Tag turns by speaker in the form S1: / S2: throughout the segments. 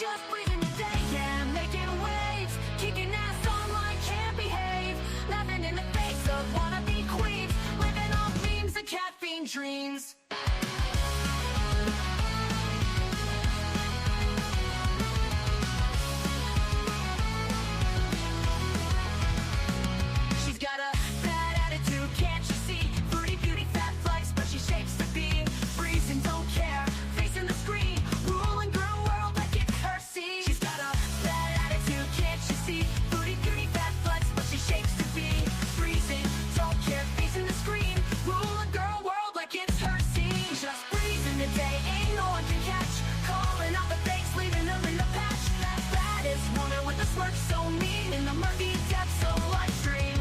S1: Just breathing today, yeah, making waves, kicking ass online, can't behave, laughing in the face of wannabe queens, living off memes and caffeine dreams. She's got a bad attitude, can't you see? Foodie Beauty, fat flex, but she shakes the beam. Freezing, don't care, facing the screen, ruling girl world like it's her scene. She's got a bad attitude, can't you see? Foodie Beauty, fat flex, but she shakes the beam. Freezing, don't care, facing the screen, ruling girl world like it's her scene. Just breezing the day, ain't no one can catch, calling out the fakes, leaving them in the patch. That baddest woman with a smirk so mean, in the murky depths of life stream.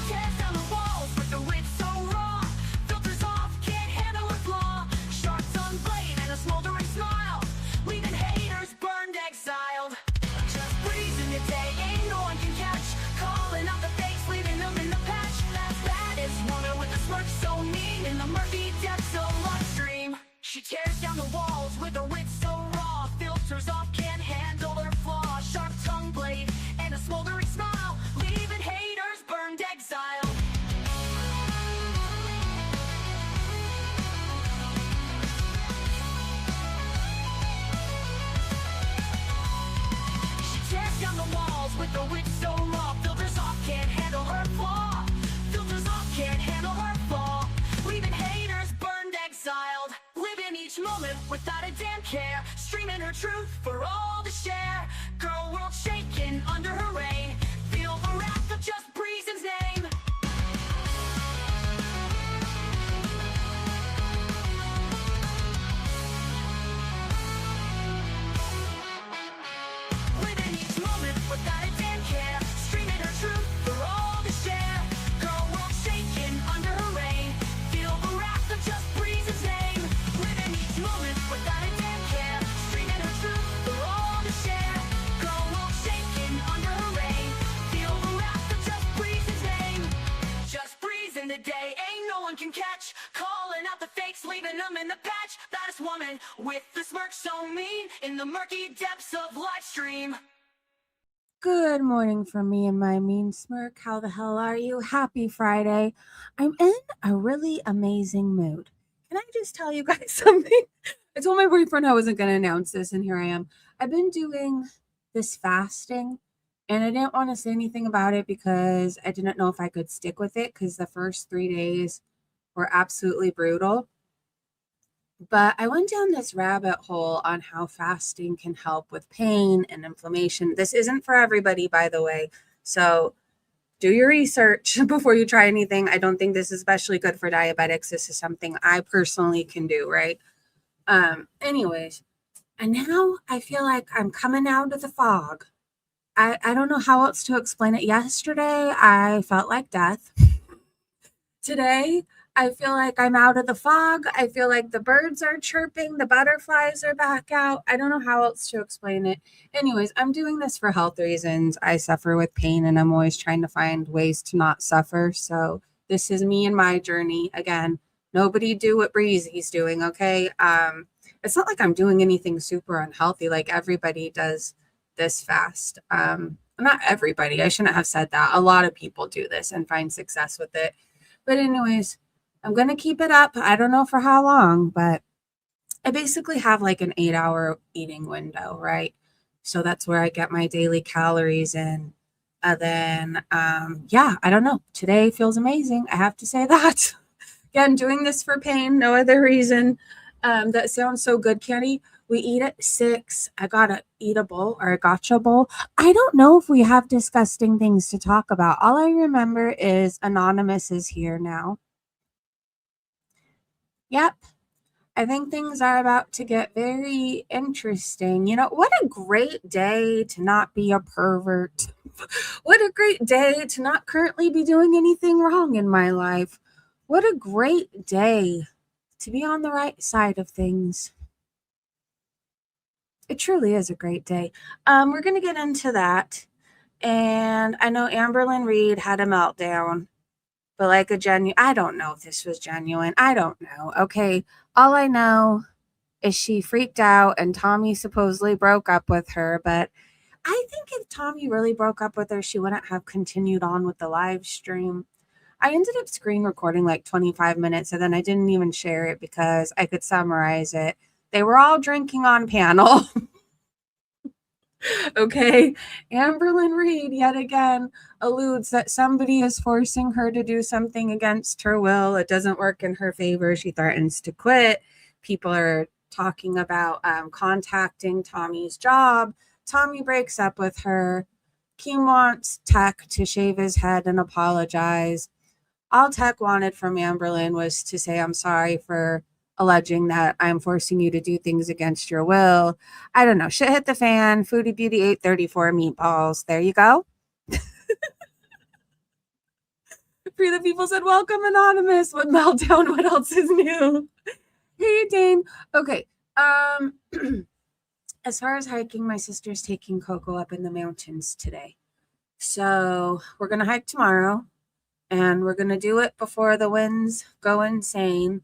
S1: Tears down the walls with the wit so raw, filters off, can't handle a flaw, sharp tongue blade and a smoldering smile, leaving haters burned, exiled. Just breezing the day, ain't no one can catch, calling out the fakes, leaving them in the patch. That baddest woman with a smirk so mean, in the murky depths of life stream. She tears down the walls with her wit so raw, filters off, can't handle her flaw, sharp tongue blade and a smoldering smile, leaving haters burned, exiled. She tears down the walls with her wit so raw, filters off, can't handle her flaw, filters off, can't handle her flaw, leaving haters burned, exiled. Living each moment without a damn care, streaming her truth for all to share. Girl world shaking under her reign, feel the wrath of just Breezen's name. Living each moment without a damn care, streaming her truth for all to share. Girl world shaking under her reign, feel the wrath of just Breezen's name. Living each moment without a damn care, streaming her truth for all to share. Girl world shaking under her reign, feel the wrath of just Breezen's name. Just breezing the day, ain't no one can catch, calling out the fakes, leaving them in the patch. Baddest woman with the smirk so mean, in the murky depths of live stream.
S2: Good morning from me and my mean smirk. How the hell are you? Happy Friday. I'm in a really amazing mood. Can I just tell you guys something? I told my boyfriend I wasn't going to announce this, and here I am. I've been doing this fasting, and I didn't want to say anything about it because I didn't know if I could stick with it because the first 3 days were absolutely brutal. But I went down this rabbit hole on how fasting can help with pain and inflammation. This isn't for everybody, by the way. So do your research before you try anything. I don't think this is especially good for diabetics. This is something I personally can do, right? Anyways, and now I feel like I'm coming out of the fog. I don't know how else to explain it. Yesterday, I felt like death. Today, I feel like I'm out of the fog. I feel like the birds are chirping. The butterflies are back out. I don't know how else to explain it. Anyways, I'm doing this for health reasons. I suffer with pain, and I'm always trying to find ways to not suffer. So this is me and my journey. Again, nobody do what Breezy's doing, okay? It's not like I'm doing anything super unhealthy. Like everybody does this fast. Not everybody. I shouldn't have said that. A lot of people do this and find success with it. But anyways, I'm going to keep it up. I don't know for how long, but I basically have like an 8-hour eating window, right? So that's where I get my daily calories in. And then, yeah, I don't know. Today feels amazing. I have to say that. Again, doing this for pain, no other reason. That sounds so good, Kenny. We eat at 6. I got a eatable or a gotcha bowl. I don't know if we have disgusting things to talk about. All I remember is Anonymous is here now. Yep. I think things are about to get very interesting. You know, what a great day to not be a pervert. What a great day to not currently be doing anything wrong in my life. What a great day to be on the right side of things. It truly is a great day. We're going to get into that. And I know Amberlynn Reed had a meltdown, but like a genuine, I don't know if this was genuine. I don't know. Okay. All I know is she freaked out and Tommy supposedly broke up with her. But I think if Tommy really broke up with her, she wouldn't have continued on with the live stream. I ended up screen recording like 25 minutes and then I didn't even share it because I could summarize it. They were all drinking on panel. Okay. Amberlynn Reed yet again alludes that somebody is forcing her to do something against her will. It doesn't work in her favor. She threatens to quit. People are talking about contacting Tommy's job. Tommy breaks up with her. Keem wants Tech to shave his head and apologize. All Tech wanted from Amberlynn was to say, I'm sorry for alleging that I'm forcing you to do things against your will. I don't know. Shit hit the fan. Foodie Beauty 834 meatballs. There you go. Free the People said, welcome, Anonymous. What meltdown? What else is new? Hey, Dane. Okay. As far as hiking, my sister's taking Coco up in the mountains today. So we're going to hike tomorrow. And we're going to do it before the winds go insane.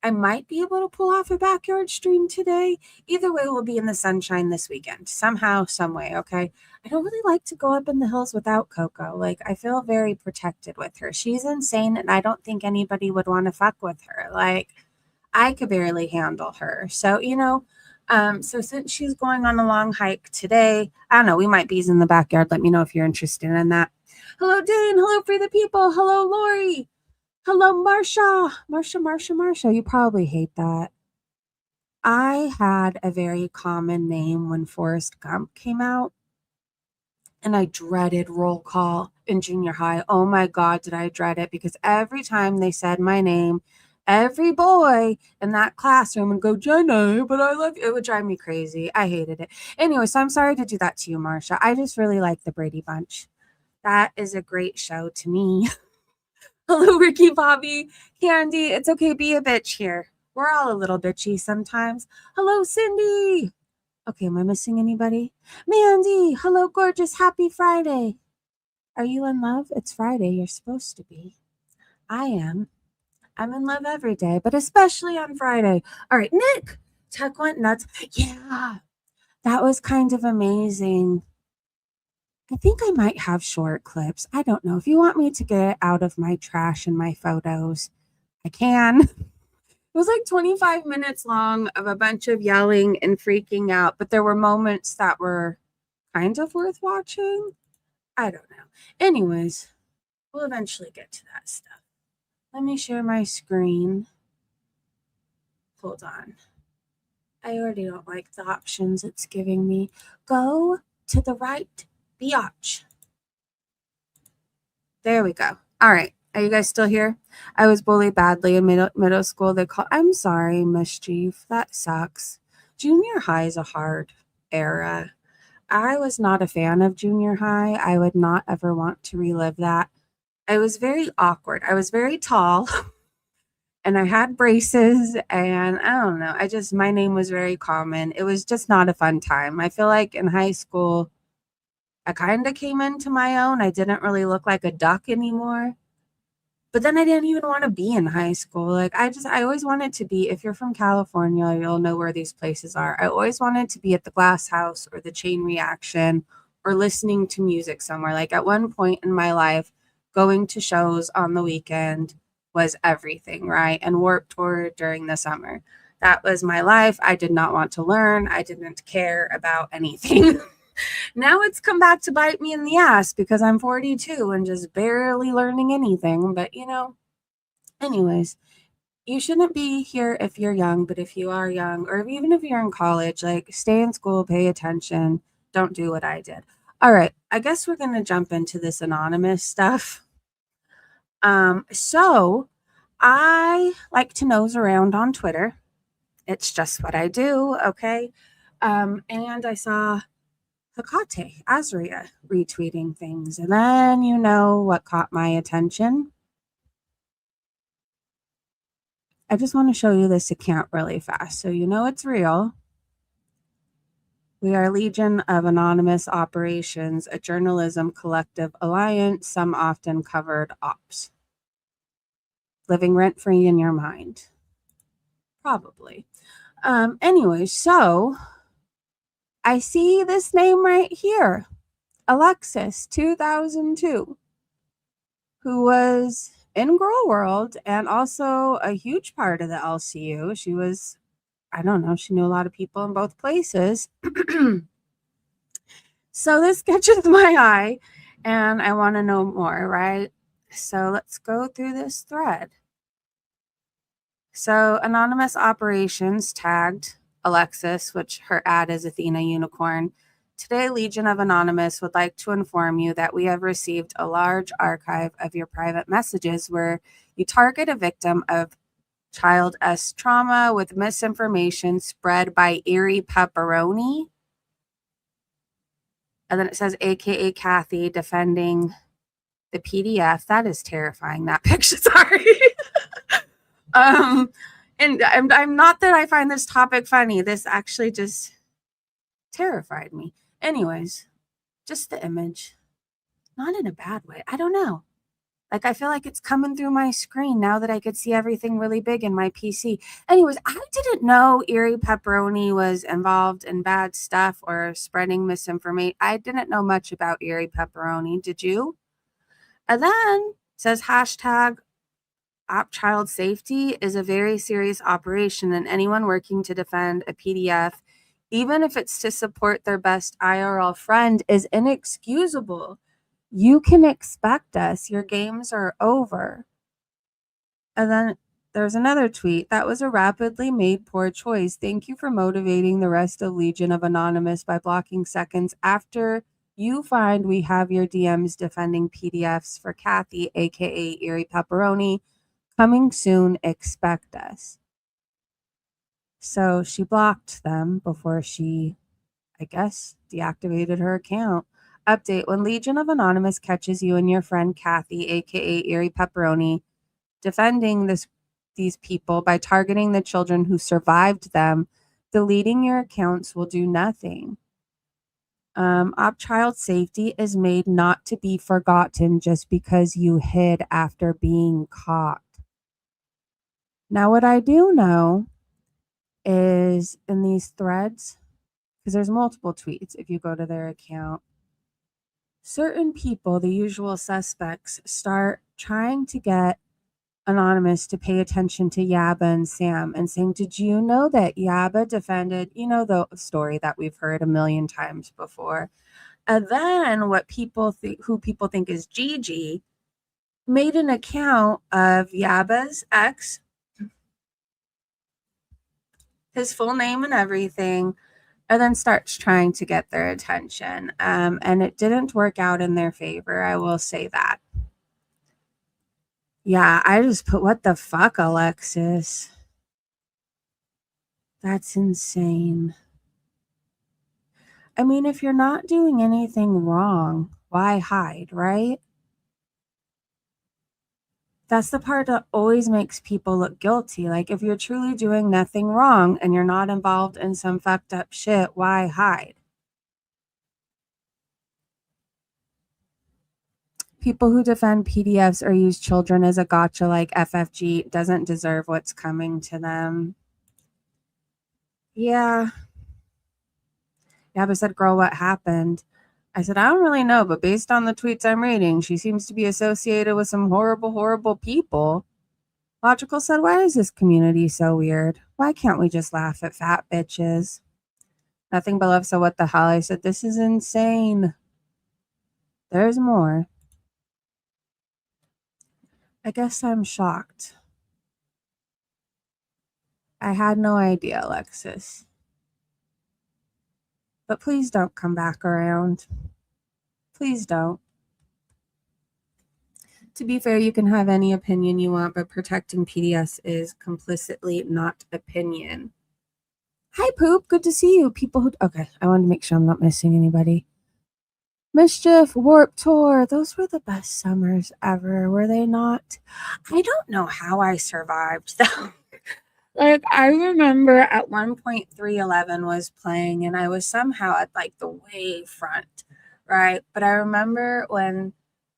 S2: I might be able to pull off a backyard stream today. Either way, we'll be in the sunshine this weekend. Somehow, some way, okay? I don't really like to go up in the hills without Coco. Like, I feel very protected with her. She's insane, and I don't think anybody would want to fuck with her. Like, I could barely handle her. So, so since she's going on a long hike today, I don't know, we might be in the backyard. Let me know if you're interested in that. Hello, Dane. Hello, Free the People. Hello, Lori. Hello, Marsha. Marsha. You probably hate that. I had a very common name when Forrest Gump came out, and I dreaded roll call in junior high. Oh my God, did I dread it? Because every time they said my name, every boy in that classroom would go, Jenna, but I love you. It would drive me crazy. I hated it. Anyway, so I'm sorry to do that to you, Marsha. I just really like the Brady Bunch. That is a great show to me. Hello, Ricky, Bobby, Candy. It's okay, be a bitch here. We're all a little bitchy sometimes. Hello, Cindy. Okay, am I missing anybody? Mandy. Hello, gorgeous. Happy Friday. Are you in love? It's Friday. You're supposed to be. I am. I'm in love every day, but especially on Friday. All right, Nick. Tech went nuts. Yeah, that was kind of amazing. I think I might have short clips. I don't know. If you want me to get it out of my trash and my photos, I can. It was like 25 minutes long of a bunch of yelling and freaking out, but there were moments that were kind of worth watching. I don't know. Anyways, we'll eventually get to that stuff. Let me share my screen. Hold on. I already don't like the options it's giving me. Go to the right. Biatch. There we go. All right. Are you guys still here? I was bullied badly in middle school. I'm sorry, mischief. That sucks. Junior high is a hard era. I was not a fan of junior high. I would not ever want to relive that. I was very awkward. I was very tall and I had braces and I don't know. My name was very common. It was just not a fun time. I feel like in high school, I kind of came into my own. I didn't really look like a duck anymore. But then I didn't even want to be in high school. Like I always wanted to be, if you're from California, you'll know where these places are. I always wanted to be at the Glass House or the Chain Reaction or listening to music somewhere. Like at one point in my life, going to shows on the weekend was everything, right? And Warped Tour during the summer. That was my life. I did not want to learn. I didn't care about anything. Now it's come back to bite me in the ass because I'm 42 and just barely learning anything. But, anyways, you shouldn't be here if you're young. But if you are young, or even if you're in college, like stay in school, pay attention. Don't do what I did. All right. I guess we're going to jump into this anonymous stuff. So I like to nose around on Twitter. It's just what I do. Okay. And I saw Hecate, Azria retweeting things. And then you know what caught my attention. I just want to show you this account really fast so you know it's real. We are Legion of Anonymous Operations, a journalism collective alliance, some often covered ops. Living rent-free in your mind. Probably. Anyway, so I see this name right here, Alexis 2002, who was in Gorlworld and also a huge part of the LCU. She was, I don't know, she knew a lot of people in both places. So this catches my eye and I want to know more, right? So let's go through this thread. So Anonymous Operations tagged Alexis, which her ad is Athena Unicorn. Today, Legion of Anonymous would like to inform you that we have received a large archive of your private messages where you target a victim of child S trauma with misinformation spread by Eerie Pepperoni. And then it says, AKA Kathy, defending the PDF. That is terrifying, that picture. Sorry. And I'm not that I find this topic funny. This actually just terrified me. Anyways, just the image. Not in a bad way. I don't know. Like, I feel like it's coming through my screen now that I could see everything really big in my PC. Anyways, I didn't know Eerie Pepperoni was involved in bad stuff or spreading misinformation. I didn't know much about Eerie Pepperoni. Did you? And then says hashtag Op Child Safety is a very serious operation, and anyone working to defend a PDF, even if it's to support their best IRL friend, is inexcusable. You can expect us. Your games are over. And then there's another tweet. That was a rapidly made poor choice. Thank you for motivating the rest of Legion of Anonymous by blocking seconds after you find we have your DMs defending PDFs for Kathy, aka Eerie Pepperoni. Coming soon, expect us. So she blocked them before she, I guess, deactivated her account. Update: when Legion of Anonymous catches you and your friend Kathy, aka Eerie Pepperoni, defending these people by targeting the children who survived them, deleting your accounts will do nothing. Op Child Safety is made not to be forgotten just because you hid after being caught. Now, what I do know is in these threads, because there's multiple tweets if you go to their account, certain people, the usual suspects, start trying to get Anonymous to pay attention to Yaba and Sam and saying, did you know that Yaba defended, the story that we've heard a million times before? And then who people think is Gigi, made an account of Yaba's ex, his full name and everything, and then starts trying to get their attention. And it didn't work out in their favor, I will say that. Yeah, I just put, what the fuck, Alexis? That's insane. I mean, if you're not doing anything wrong, why hide, right? That's the part that always makes people look guilty. Like, if you're truly doing nothing wrong and you're not involved in some fucked up shit, why hide? People who defend PDFs or use children as a gotcha like FFG doesn't deserve what's coming to them. Yeah. Yaba said, girl, what happened? I said, I don't really know, but based on the tweets I'm reading, she seems to be associated with some horrible, horrible people. Logical said, why is this community so weird? Why can't we just laugh at fat bitches? Nothing but love, so what the hell? I said, this is insane. There's more. I guess I'm shocked. I had no idea, Alexis. But please don't come back around. Please don't. To be fair, you can have any opinion you want, but protecting PDS is complicitly not opinion. Hi, Poop. Good to see you. People who... Okay, I wanted to make sure I'm not missing anybody. Mischief, Warp Tour. Those were the best summers ever, were they not? I don't know how I survived, though. Like, I remember at one point 311 was playing, and I was somehow at, like, the way front, right? But I remember when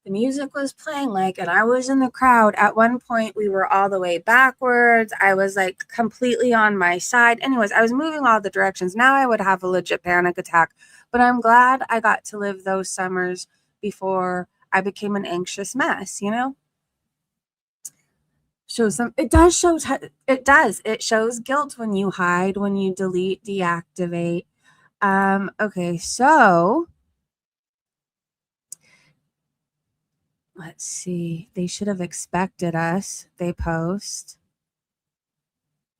S2: The music was playing like, and I was in the crowd. At one point, we were all the way backwards. I was like completely on my side. Anyways, I was moving all the directions. Now I would have a legit panic attack, but I'm glad I got to live those summers before I became an anxious mess, you know? Shows some, it does show, it does. It shows guilt when you hide, when you delete, deactivate. Okay, so let's see. They should have expected us. They post.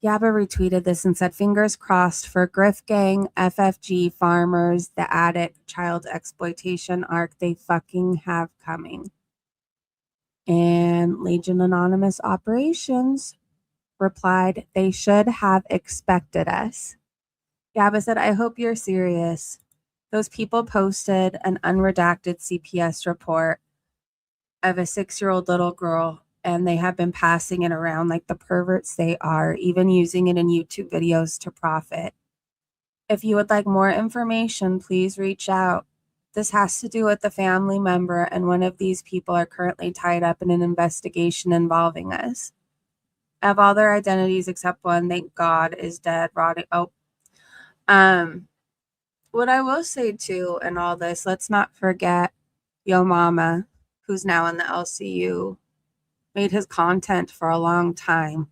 S2: Yaba retweeted this and said, fingers crossed for Griff Gang, FFG, Farmers, the Addict, Child Exploitation arc they fucking have coming. And Legion Anonymous Operations replied, they should have expected us. Yaba said, I hope you're serious. Those people posted an unredacted CPS report of a 6-year-old little girl, and they have been passing it around like the perverts they are, even using it in YouTube videos to profit. If you would like more information, please reach out. This has to do with a family member, and one of these people are currently tied up in an investigation involving us. I have all their identities except one, thank God, is dead, rotting. Oh, what I will say too in all this, let's not forget Yo Mama, who's now in the LCU, made his content for a long time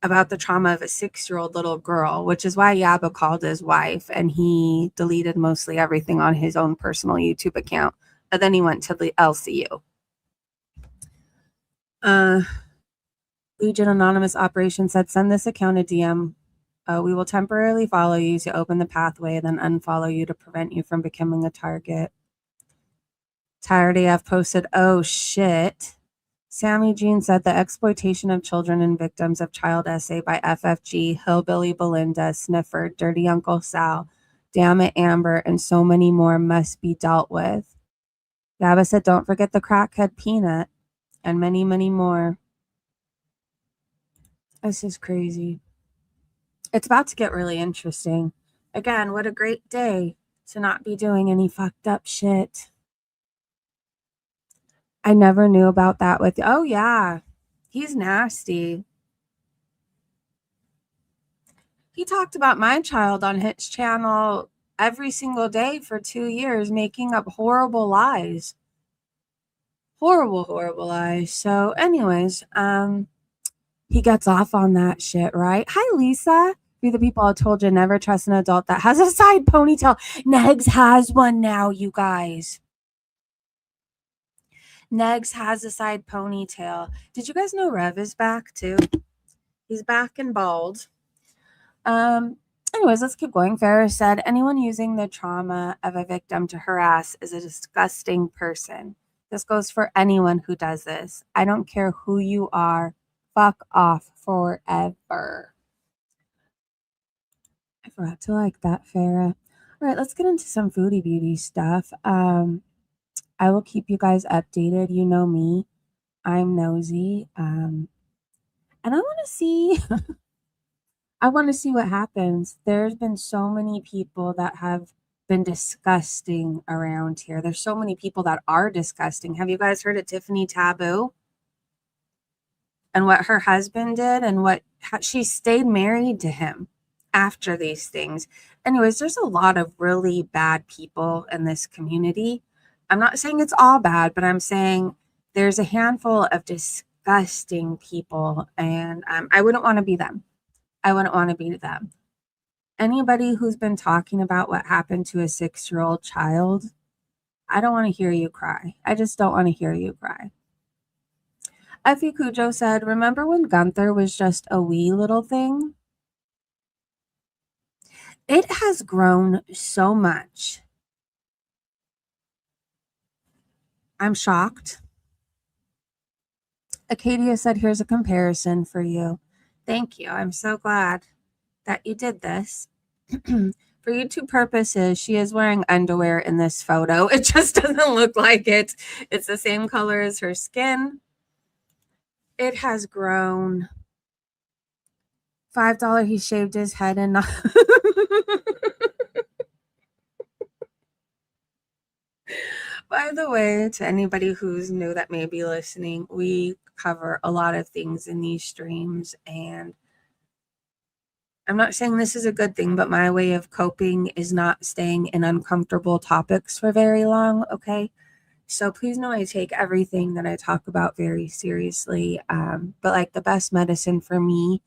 S2: about the trauma of a 6-year-old little girl, which is why Yaba called his wife, and he deleted mostly everything on his own personal YouTube account. And then he went to the LCU. Legion Anonymous Operation said, send this account a DM. We will temporarily follow you to open the pathway, then unfollow you to prevent you from becoming a target. Tired AF posted, oh shit. Sammy Jean said the exploitation of children and victims of child essay by FFG, Hillbilly Belinda, Sniffer, Dirty Uncle Sal, Damn It Amber, and so many more must be dealt with. Yaba said, don't forget the crackhead Peanut, and many, many more. This is crazy. It's about to get really interesting. Again, what a great day to not be doing any fucked up shit. I never knew about that with, oh yeah, he's nasty. He talked about my child on his channel every single day for 2 years, making up horrible lies. Horrible lies. So anyways, he gets off on that shit, right? Hi, Lisa. Be the people I told you, never trust an adult that has a side ponytail. Negs has one now, you guys. Negs has a side ponytail. Did you guys know Rev is back too? He's back and bald. Anyways, let's keep going. Farrah said, anyone using the trauma of a victim to harass is a disgusting person. This goes for anyone who does this. I don't care who you are. Fuck off forever. I forgot to like that, Farrah. All right, let's get into some Foodie Beauty stuff. I will keep you guys updated. You know me. I'm nosy. And I want to see I want to see what happens. There's been so many people that have been disgusting around here. There's so many people that are disgusting. Have you guys heard of Tiffany Taboo? And what her husband did and what she stayed married to him after these things. Anyways, there's a lot of really bad people in this community. I'm not saying it's all bad, but I'm saying there's a handful of disgusting people, and I wouldn't want to be them. I wouldn't want to be them. Anybody who's been talking about what happened to a 6-year-old child, I don't want to hear you cry. I just don't want to hear you cry. Effie Cujo said, remember when Gunther was just a wee little thing? It has grown so much. I'm shocked. Acadia said, here's a comparison for you. Thank you. I'm so glad that you did this. For YouTube purposes, she is wearing underwear in this photo. It just doesn't look like it. It's the same color as her skin. It has grown. $5, he shaved his head and not By the way, to anybody who's new that may be listening, we cover a lot of things in these streams, and I'm not saying this is a good thing, but my way of coping is not staying in uncomfortable topics for very long, okay? So please know I take everything that I talk about very seriously. But like the best medicine for me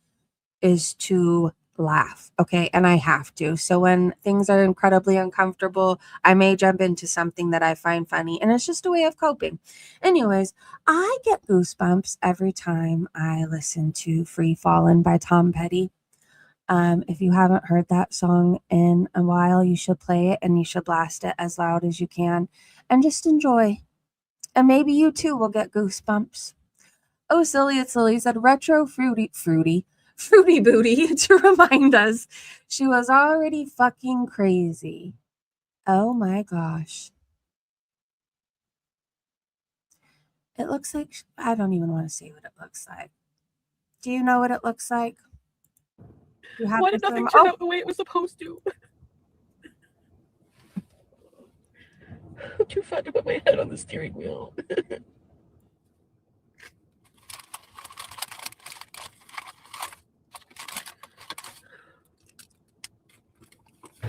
S2: is to laugh, okay? And I have to. So when things are incredibly uncomfortable, I may jump into something that I find funny, and it's just a way of coping. Anyways, I get goosebumps every time I listen to Free Fallin' by Tom Petty. If you haven't heard that song in a while, you should play it and you should blast it as loud as you can and just enjoy. And maybe you too will get goosebumps. Oh, silly, it's Lily said retro fruity booty to remind us she was already fucking crazy. Oh my gosh. It looks like, I don't even want to say what it looks like. Do you know what it looks like? You have
S3: Why
S2: to
S3: did nothing
S2: zoom-
S3: turn out the way it was supposed to? I'm too fat to put my head on the steering wheel.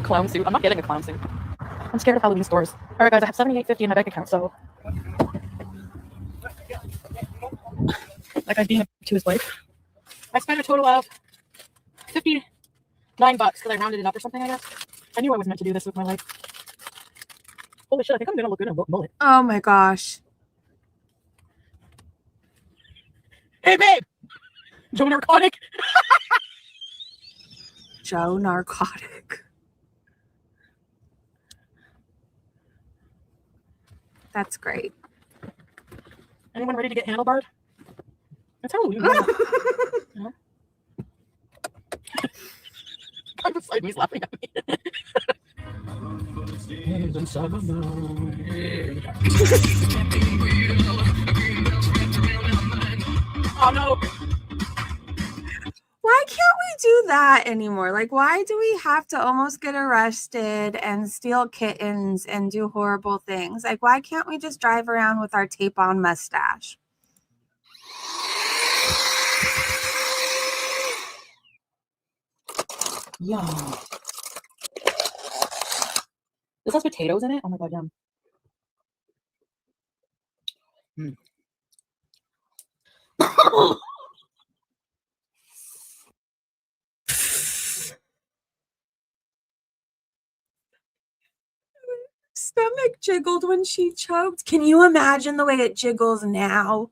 S3: Clown suit. I'm not getting a clown suit. I'm scared of Halloween stores. Alright guys, I have $78.50 in my bank account, so that guy's being to his wife. I spent a total of $59 because I rounded it up or something, I guess. I knew I was meant to do this with my life. Holy shit, I think I'm gonna look good in a mullet.
S2: Oh my gosh.
S3: Hey babe! Joe Narcotic!
S2: Joe Narcotic. That's great.
S3: Anyone ready to get handlebarred? It's Halloween. You know? Guy beside me's laughing at me. Oh no!
S2: Why can't we do that anymore? Like, why do we have to almost get arrested and steal kittens and do horrible things? Like, why can't we just drive around with our tape on mustache?
S3: Yum. This has potatoes in it? Oh my god, yum. Mm.
S2: Stomach jiggled when she choked. Can you imagine the way it jiggles now?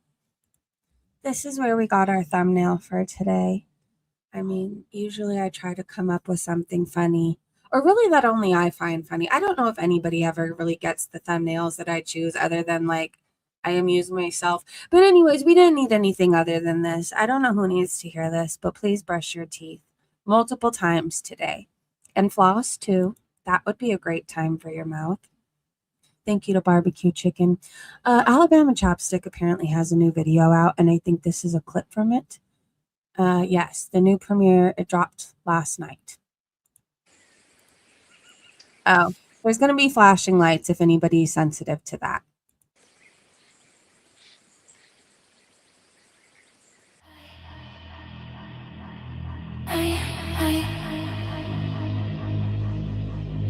S2: This is where we got our thumbnail for today. I mean, usually I try to come up with something funny, or really that only I find funny. I don't know if anybody ever really gets the thumbnails that I choose other than like I amuse myself. But anyways, we didn't need anything other than this. I don't know who needs to hear this, but please brush your teeth multiple times today. And floss too. That would be a great time for your mouth. Thank you to Barbecue Chicken. Alabama Chapstick apparently has a new video out, and I think this is a clip from it. Yes, the new premiere, it dropped last night. Oh, there's going to be flashing lights if anybody's sensitive to that.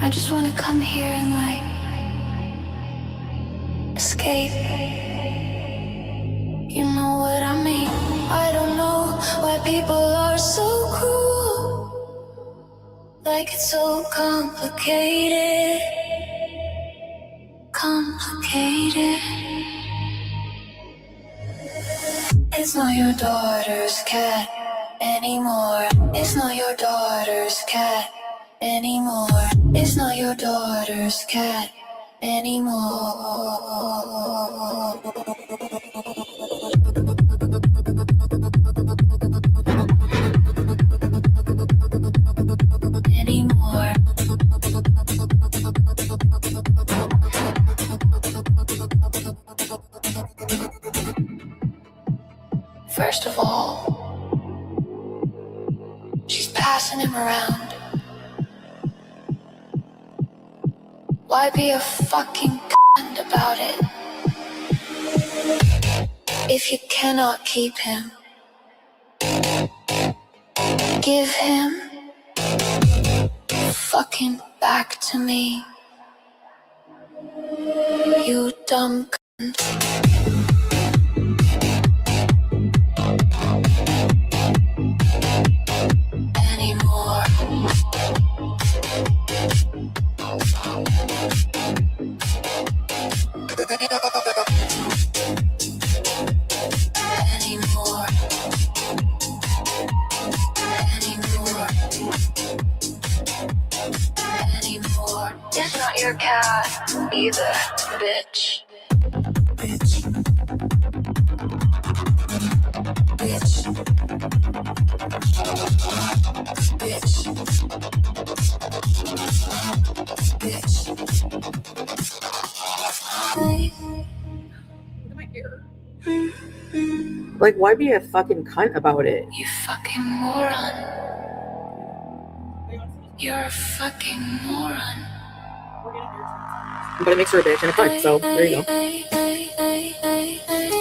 S1: I just wanna come here and like escape. You know what I mean? I don't know why people are so cruel. Like it's so complicated. Complicated. It's not your daughter's cat anymore. It's not your daughter's cat anymore. It's not your daughter's cat anymore. Anymore. First of all, she's passing him around. Why be a fucking cunt about it. If you cannot keep him, give him fucking back to me. You dumb cunt. Anymore. Anymore. Anymore. Anymore. It's not your cat either, bitch. Bitch. Bitch. Bitch. Bitch.
S3: Like, why be a fucking cunt about it?
S1: You fucking moron. You're a fucking moron.
S3: But it makes her a bitch and a cunt, so there you go.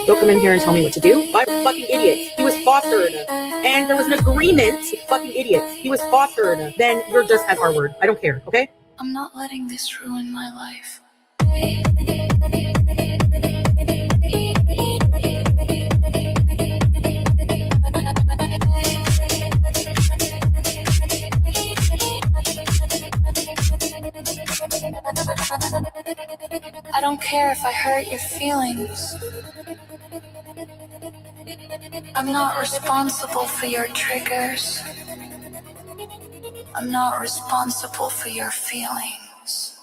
S3: Don't come in here and tell me what to do. I'm a fucking idiot. He was fostered. And there was an agreement. Fucking idiot. He was fostered. Then you're just an R word. I don't care, okay?
S1: I'm not letting this ruin my life. I don't care if I hurt your feelings. I'm not responsible for your triggers. I'm not responsible for your feelings.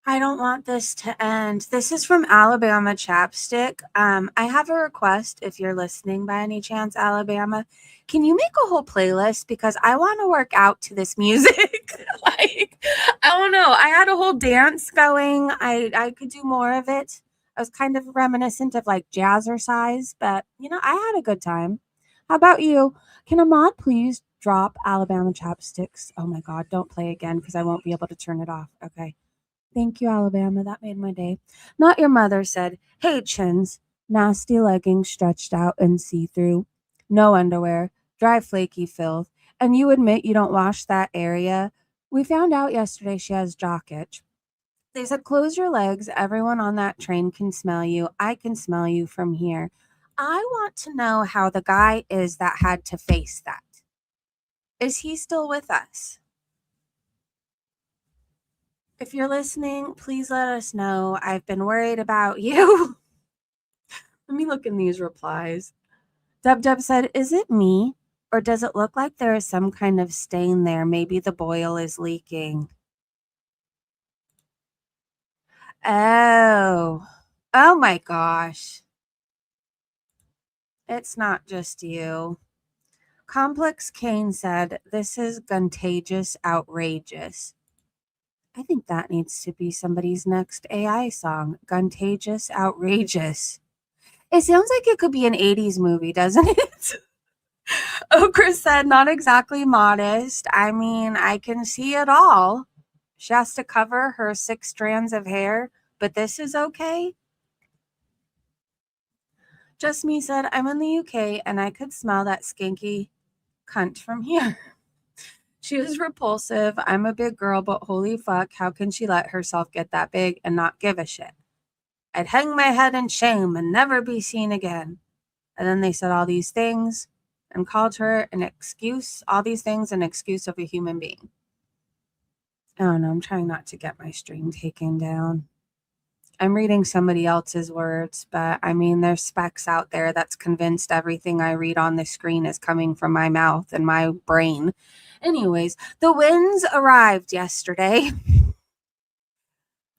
S2: I don't want this to end. This is from Alabama Chapstick. I have a request if you're listening by any chance, Alabama. Can you make a whole playlist? Because I want to work out to this music. Like, I don't know. I had a whole dance going. I could do more of it. I was kind of reminiscent of like jazzercise, but you know, I had a good time. How about you? Can a mod please drop Alabama Chapsticks? Oh my God, don't play again because I won't be able to turn it off. Okay. Thank you, Alabama. That made my day. Not your mother said, "Hey, chins, nasty leggings stretched out and see-through, no underwear, dry flaky filth, and you admit you don't wash that area. We found out yesterday she has jock itch. They said, close your legs. Everyone on that train can smell you. I can smell you from here." I want to know how the guy is that had to face that. Is he still with us? If you're listening, please let us know. I've been worried about you. Let me look in these replies. Dub said, "Is it me? Or does it look like there is some kind of stain there? Maybe the boil is leaking." Oh. Oh my gosh. It's not just you. Complex Kane said, "This is contagious, outrageous." I think that needs to be somebody's next AI song. Contagious, outrageous. It sounds like it could be an 80s movie, doesn't it? Okra said, "Not exactly modest. I mean, I can see it all. She has to cover her 6 strands of hair, but this is okay." Just Me said, "I'm in the UK and I could smell that skanky cunt from here. She is repulsive. I'm a big girl, but holy fuck, how can she let herself get that big and not give a shit? I'd hang my head in shame and never be seen again." And then they said all these things and called her an excuse, all these things an excuse of a human being. I don't know. I'm trying not to get my stream taken down. I'm reading somebody else's words, but I mean, there's specs out there that's convinced everything I read on the screen is coming from my mouth and my brain. Anyways, the winds arrived yesterday.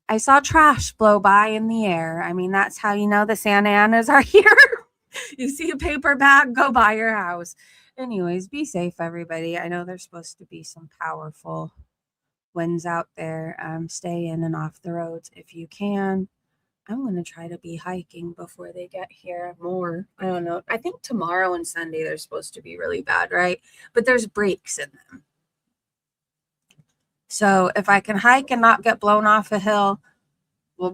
S2: I saw trash blow by in the air. I mean, that's how you know the Santa Anas are here. You see a paper bag, go by your house. Anyways, be safe, everybody. I know there's supposed to be some powerful winds out there. Stay in and off the roads if you can. I'm going to try to be hiking before they get here more. I don't know. I think tomorrow and Sunday they're supposed to be really bad, right? But there's breaks in them. So if I can hike and not get blown off a hill,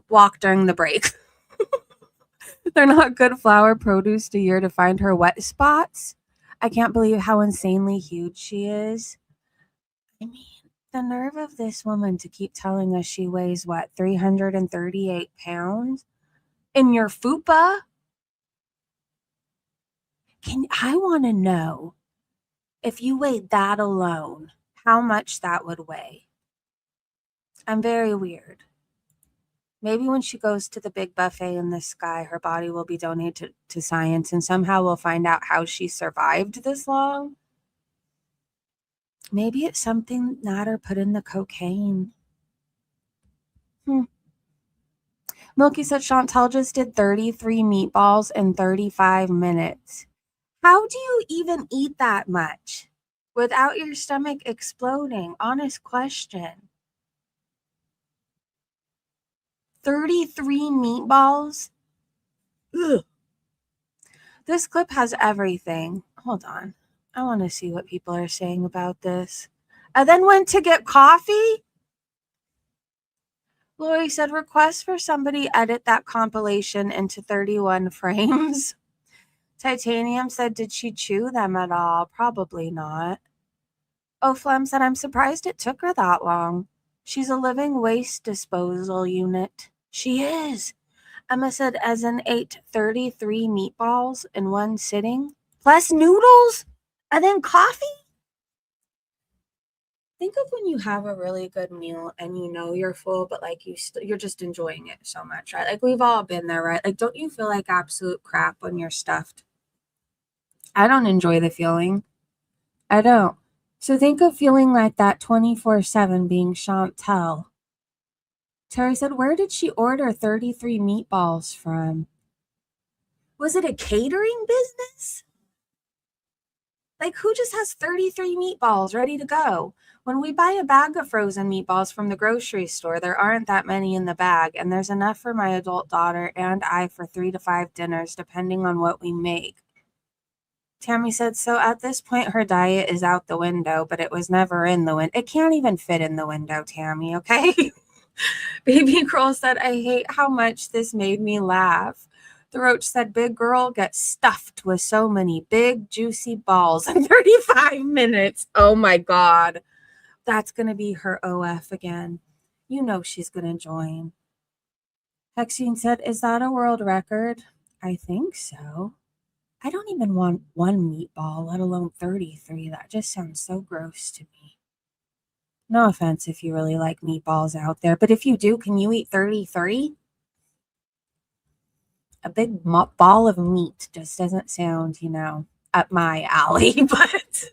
S2: walk during the break. They're not good flower produce a year to find her wet spots. I can't believe how insanely huge she is. I mean, the nerve of this woman to keep telling us she weighs, what, 338 pounds? In your fupa? I want to know, if you weighed that alone, how much that would weigh. I'm very weird. Maybe when she goes to the big buffet in the sky, her body will be donated to science, and somehow we'll find out how she survived this long. Maybe it's something Natter put in the cocaine. Milky said Chantel just did 33 meatballs in 35 minutes. How do you even eat that much without your stomach exploding? Honest question. 33 meatballs? Ugh. This clip has everything. Hold on. I want to see what people are saying about this. I then went to get coffee. Lori said, request for somebody edit that compilation into 31 frames. Titanium said, did she chew them at all? Probably not. Oh, Flem said, I'm surprised it took her that long. She's a living waste disposal unit. She is. Emma said, as in ate 33 meatballs in one sitting, plus noodles, and then coffee? Think of when you have a really good meal and you know you're full, but like you're just enjoying it so much, right? Like we've all been there, right? Like, don't you feel like absolute crap when you're stuffed? I don't enjoy the feeling. I don't. So think of feeling like that 24/7 being Chantel. Terry said, where did she order 33 meatballs from? Was it a catering business? Like, who just has 33 meatballs ready to go? When we buy a bag of frozen meatballs from the grocery store, there aren't that many in the bag, and there's enough for my adult daughter and I for 3 to 5 dinners, depending on what we make. Tammy said, so at this point, her diet is out the window, but it was never in the window. It can't even fit in the window, Tammy, okay? Baby Girl said, I hate how much this made me laugh. The Roach said, big girl gets stuffed with so many big, juicy balls in 35 minutes. Oh my God. That's going to be her OF again. You know she's going to join. Hexine said, is that a world record? I think so. I don't even want one meatball, let alone 33. That just sounds so gross to me. No offense if you really like meatballs out there, but if you do, can you eat 33? A big ball of meat just doesn't sound, up my alley, but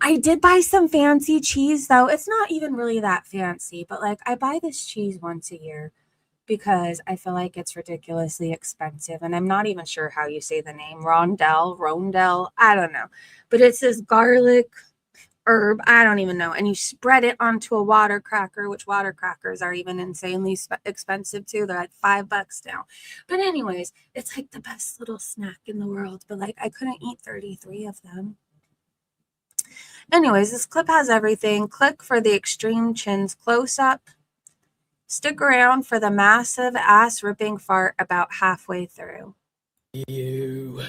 S2: I did buy some fancy cheese, though. It's not even really that fancy, but like I buy this cheese once a year because I feel like it's ridiculously expensive, and I'm not even sure how you say the name. Rondell, I don't know, but it's this garlic herb, I don't even know, and you spread it onto a water cracker, which water crackers are even insanely expensive too. They're like $5 now, but anyways, it's like the best little snack in the world, but like I couldn't eat 33 of them. Anyways, this clip has everything. Click for the extreme chins close up. Stick around for the massive ass ripping fart about halfway through.
S4: You.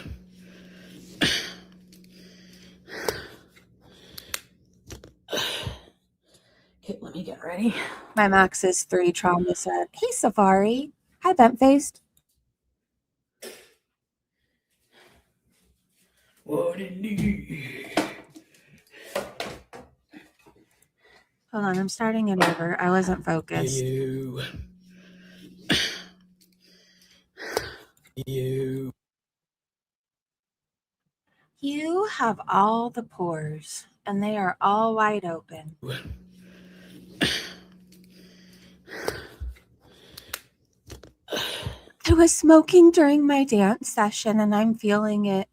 S4: Okay, let me get ready.
S2: My Max is 3. Trauma said, hey, Safari. Hi, bent-faced.
S4: What it need?
S2: Hold on, I'm starting it over. I wasn't focused.
S4: You.
S2: You have all the pores, and they are all wide open. I was smoking during my dance session, and I'm feeling it.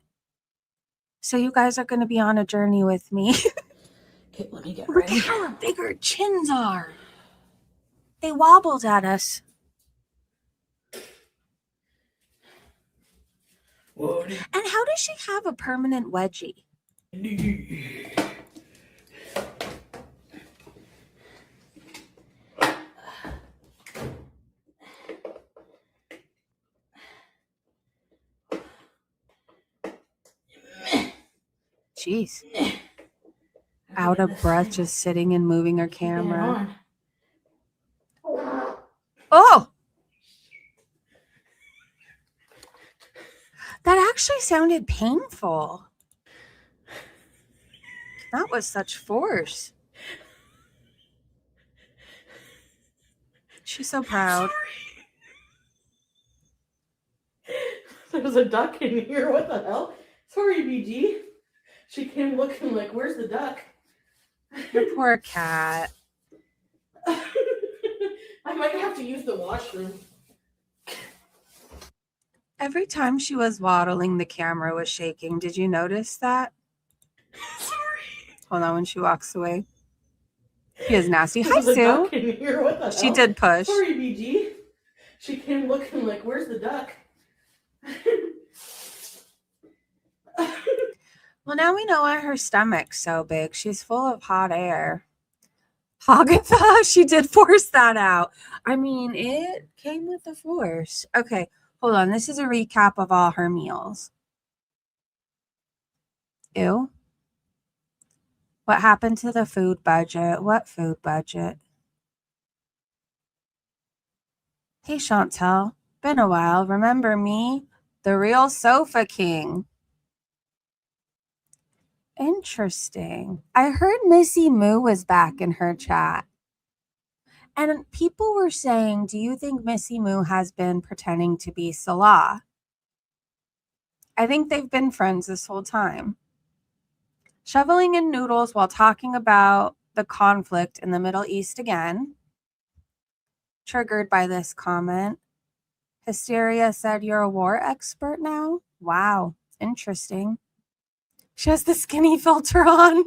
S2: So you guys are going to be on a journey with me.
S4: Okay, let me get
S2: Look
S4: ready.
S2: at how big her chins are. They wobbled at us.
S4: What
S2: And how does she have a permanent wedgie?
S4: it need?
S2: Jeez. Out of breath, just sitting and moving her camera. Oh! That actually sounded painful. That was such force. She's so proud.
S3: There's a duck in here. What the hell? Sorry, BG. She came looking like, where's the duck?
S2: The poor cat.
S3: I might have to use the washroom.
S2: Every time she was waddling, the camera was shaking. Did you notice that?
S3: Sorry.
S2: Hold on, when she walks away. She is nasty. Hi,
S3: There's a
S2: Sue.
S3: duck in here. What the
S2: She
S3: hell?
S2: did push.
S3: Sorry, BG. She came looking like, where's the duck?
S2: Well, now we know why her stomach's so big. She's full of hot air. Hagatha, she did force that out. I mean, it came with the force. Okay, hold on. This is a recap of all her meals. Ew. What happened to the food budget? What food budget? Hey, Chantel. Been a while. Remember me? The real Sofa King. Interesting. I heard Missy Moo was back in her chat. And people were saying, do you think Missy Moo has been pretending to be Salah? I think they've been friends this whole time. Shoveling in noodles while talking about the conflict in the Middle East again. Triggered by this comment. Hysteria said, you're a war expert now? Wow, interesting. She has the skinny filter on.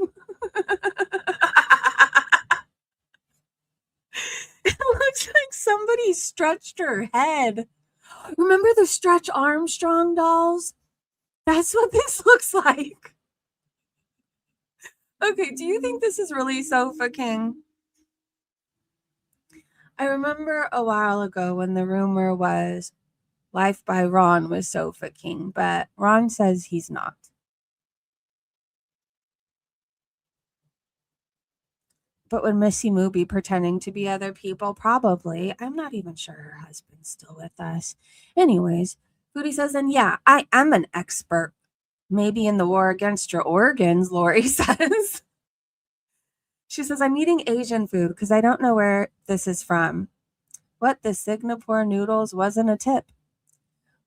S2: It looks like somebody stretched her head. Remember the Stretch Armstrong dolls? That's what this looks like. Okay, do you think this is really Sofa King? I remember a while ago when the rumor was Life by Ron was Sofa King, but Ron says he's not. But would Missy Moo be pretending to be other people? Probably. I'm not even sure her husband's still with us. Anyways, Foodie says, and yeah, I am an expert. Maybe in the war against your organs, Lori says. She says, I'm eating Asian food because I don't know where this is from. What, the Singapore noodles wasn't a tip.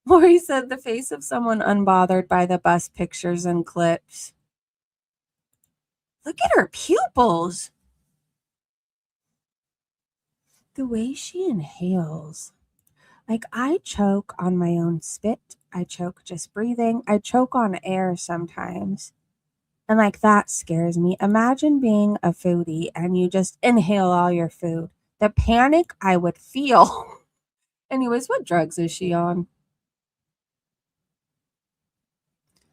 S2: Lori said the face of someone unbothered by the bus pictures and clips. Look at her pupils. The way she inhales. Like, I choke on my own spit. I choke just breathing. I choke on air sometimes. And like, that scares me. Imagine being a foodie and you just inhale all your food. The panic I would feel. Anyways, what drugs is she on?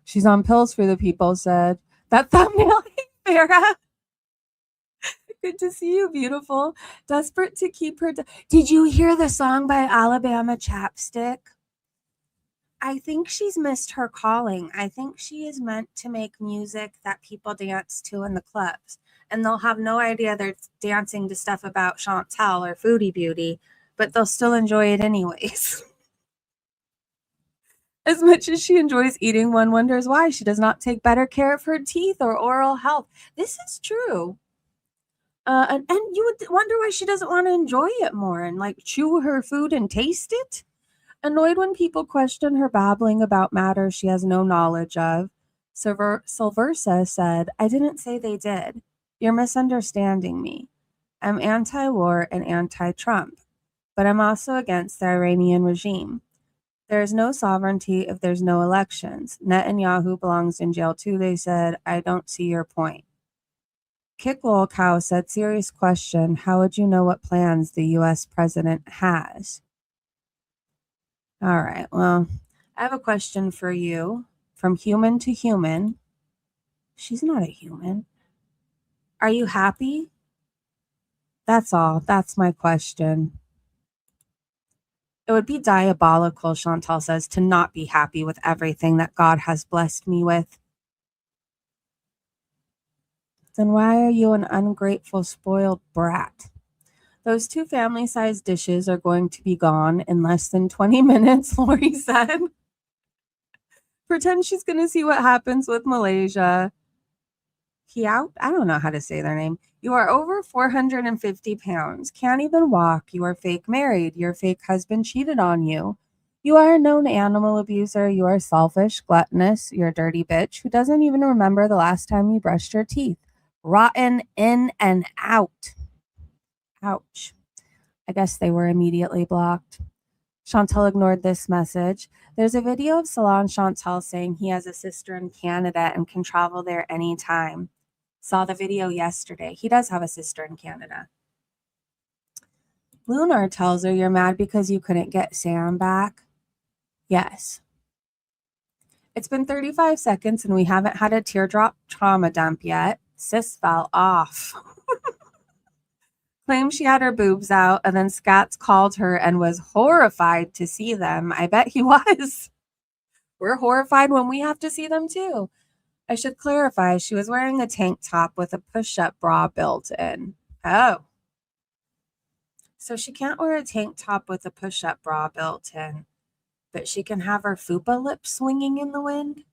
S2: She's on pills for the people, said. That thumbnail, Farah. Good to see you, beautiful. Desperate to keep her. Did you hear the song by Alabama Chapstick? I think she's missed her calling. I think she is meant to make music that people dance to in the clubs. And they'll have no idea they're dancing to stuff about Chantel or Foodie Beauty, but they'll still enjoy it anyways. As much as she enjoys eating, one wonders why she does not take better care of her teeth or oral health. This is true. And you would wonder why she doesn't want to enjoy it more and like chew her food and taste it. Annoyed when people question her babbling about matters she has no knowledge of. Silversa said, I didn't say they did. You're misunderstanding me. I'm anti-war and anti-Trump, but I'm also against the Iranian regime. There is no sovereignty if there's no elections. Netanyahu belongs in jail too, they said. I don't see your point. Kicklol Cow said, serious question. How would you know what plans the U.S. president has? All right. Well, I have a question for you. From human to human. She's not a human. Are you happy? That's all. That's my question. It would be diabolical, Chantal says, to not be happy with everything that God has blessed me with. Then why are you an ungrateful, spoiled brat? Those 2 family-sized dishes are going to be gone in less than 20 minutes, Lori said. Pretend she's going to see what happens with Malaysia. I don't know how to say their name. You are over 450 pounds. Can't even walk. You are fake married. Your fake husband cheated on you. You are a known animal abuser. You are selfish, gluttonous. You're a dirty bitch who doesn't even remember the last time you brushed your teeth. Rotten in and out. Ouch. I guess they were immediately blocked. Chantel ignored this message. There's a video of Salon Chantel saying he has a sister in Canada and can travel there anytime. Saw the video yesterday. He does have a sister in Canada. Lunar tells her, you're mad because you couldn't get Sam back? Yes. It's been 35 seconds and we haven't had a teardrop trauma dump yet. Sis fell off. Claimed she had her boobs out, and then Scats called her and was horrified to see them. I bet he was. We're horrified when we have to see them too. I should clarify, she was wearing a tank top with a push-up bra built in. Oh. So she can't wear a tank top with a push-up bra built in, but she can have her fupa lips swinging in the wind?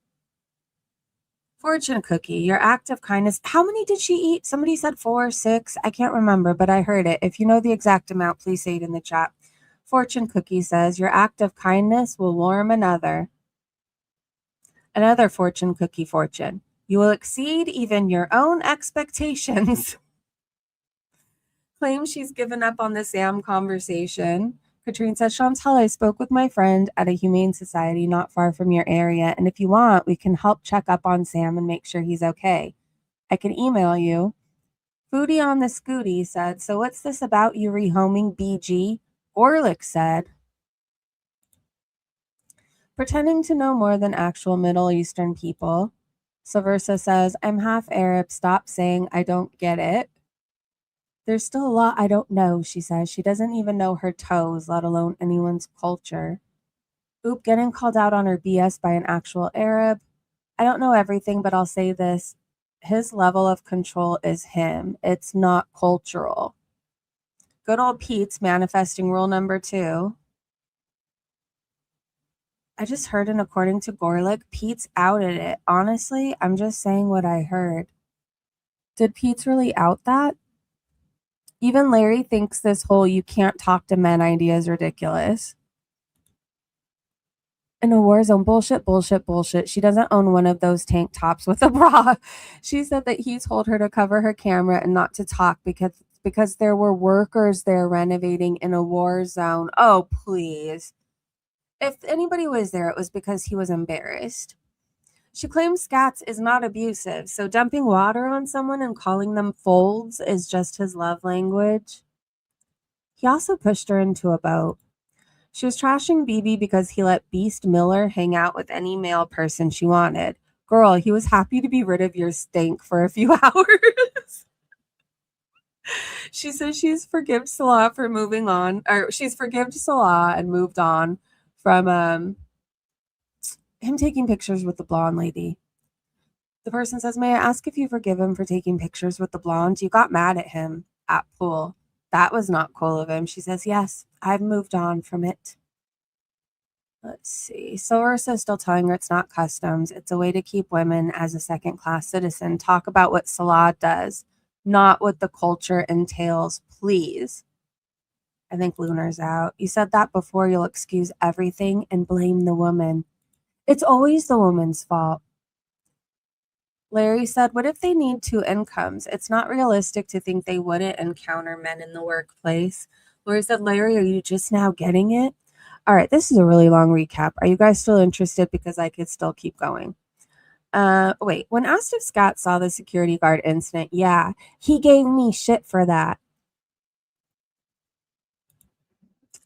S2: Fortune cookie, your act of kindness. How many did she eat? Somebody said 4, 6. I can't remember, but I heard it. If you know the exact amount, please say it in the chat. Fortune cookie says, your act of kindness will warm another. Another fortune cookie fortune. You will exceed even your own expectations. Claims she's given up on the Sam conversation. Katrine says, Chantel, I spoke with my friend at a humane society not far from your area, and if you want, we can help check up on Sam and make sure he's okay. I can email you. Foodie on the Scooty said, so what's this about you rehoming BG? Orlick said, pretending to know more than actual Middle Eastern people. Silversa says, I'm half Arab. Stop saying I don't get it. There's still a lot I don't know, she says. She doesn't even know her toes, let alone anyone's culture. Oop, getting called out on her BS by an actual Arab. I don't know everything, but I'll say this. His level of control is him. It's not cultural. Good old Pete's manifesting rule number 2. I just heard, and according to Gorlick, Pete's outed it. Honestly, I'm just saying what I heard. Did Pete's really out that? Even Larry thinks this whole you can't talk to men idea is ridiculous. In a war zone, bullshit. She doesn't own one of those tank tops with a bra. She said that he told her to cover her camera and not to talk because there were workers there renovating in a war zone. Oh, please. If anybody was there, it was because he was embarrassed. She claims Scats is not abusive, so dumping water on someone and calling them folds is just his love language. He also pushed her into a boat. She was trashing BB because he let Beast Miller hang out with any male person she wanted. Girl, he was happy to be rid of your stink for a few hours. She says she's forgiven Salah for moving on, or she's forgiven Salah and moved on from him taking pictures with the blonde lady. The person says, may I ask if you forgive him for taking pictures with the blonde? You got mad at him at pool. That was not cool of him. She says, yes, I've moved on from it. Let's see. Sorsa's still telling her it's not customs. It's a way to keep women as a second-class citizen. Talk about what Salah does, not what the culture entails, please. I think Lunar's out. You said that before. You'll excuse everything and blame the woman. It's always the woman's fault. Larry said, what if they need 2 incomes? It's not realistic to think they wouldn't encounter men in the workplace. Lori said, Larry, are you just now getting it? All right, this is a really long recap. Are you guys still interested? Because I could still keep going. Wait, when asked if Scott saw the security guard incident, yeah, he gave me shit for that.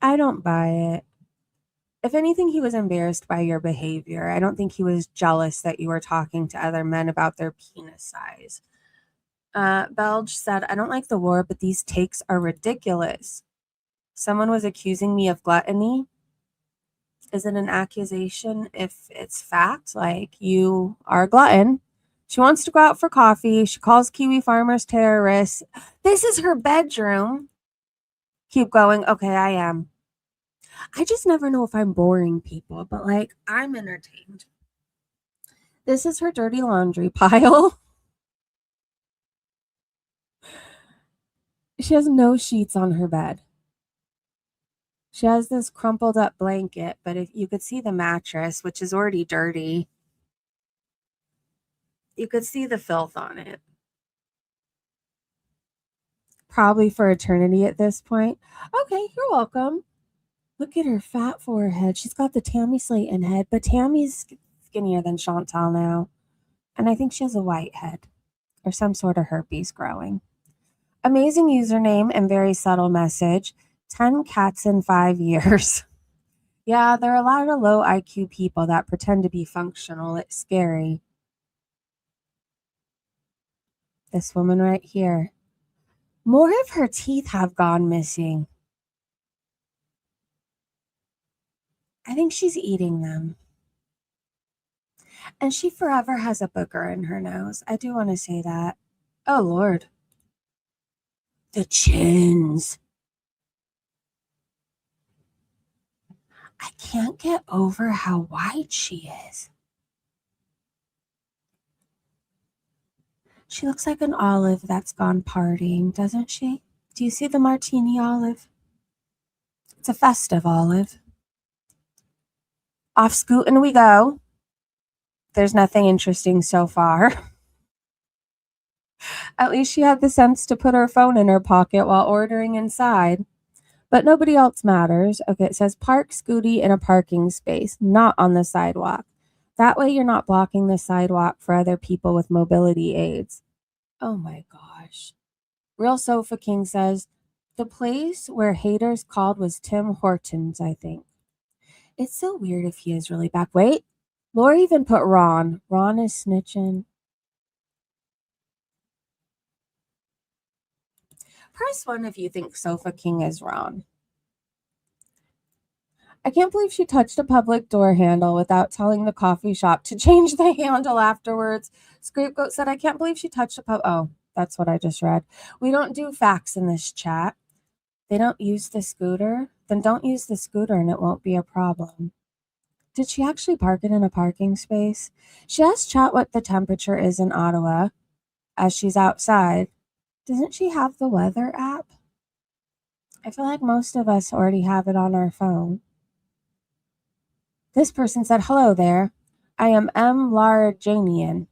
S2: I don't buy it. If anything, he was embarrassed by your behavior. I don't think he was jealous that you were talking to other men about their penis size. Belge said, I don't like the war, but these takes are ridiculous. Someone was accusing me of gluttony. Is it an accusation if it's fact? Like, you are a glutton. She wants to go out for coffee. She calls Kiwi farmers terrorists. This is her bedroom. Keep going. Okay, I am. I just never know if I'm boring people, but like, I'm entertained. This is her dirty laundry pile. She has no sheets on her bed. She has this crumpled up blanket, but if you could see the mattress, which is already dirty, you could see the filth on it. Probably for eternity at this point. Okay, you're welcome. Look at her fat forehead. She's got the Tammy Slayton head, but Tammy's skinnier than Chantal now. And I think she has a white head or some sort of herpes growing. Amazing username and very subtle message. 10 cats in 5 years. Yeah, there are a lot of low IQ people that pretend to be functional. It's scary. This woman right here. More of her teeth have gone missing. I think she's eating them. And she forever has a booger in her nose. I do want to say that. Oh, Lord. The chins. I can't get over how wide she is. She looks like an olive that's gone partying, doesn't she? Do you see the martini olive? It's a festive olive. Off scooting we go. There's nothing interesting so far. At least she had the sense to put her phone in her pocket while ordering inside. But nobody else matters. Okay, it says park Scooty in a parking space, not on the sidewalk. That way you're not blocking the sidewalk for other people with mobility aids. Oh my gosh. Real Sofa King says, the place where haters called was Tim Hortons, I think. It's so weird if he is really back. Wait, Laura even put Ron. Ron is snitching. Press 1 if you think Sofa King is Ron. I can't believe she touched a public door handle without telling the coffee shop to change the handle afterwards. Scapegoat said, I can't believe she touched a Oh, that's what I just read. We don't do facts in this chat. They don't use the scooter? Then don't use the scooter and it won't be a problem. Did she actually park it in a parking space? She asked chat what the temperature is in Ottawa as she's outside. Doesn't she have the weather app? I feel like most of us already have it on our phone. This person said, hello there. I am M. Larajanian,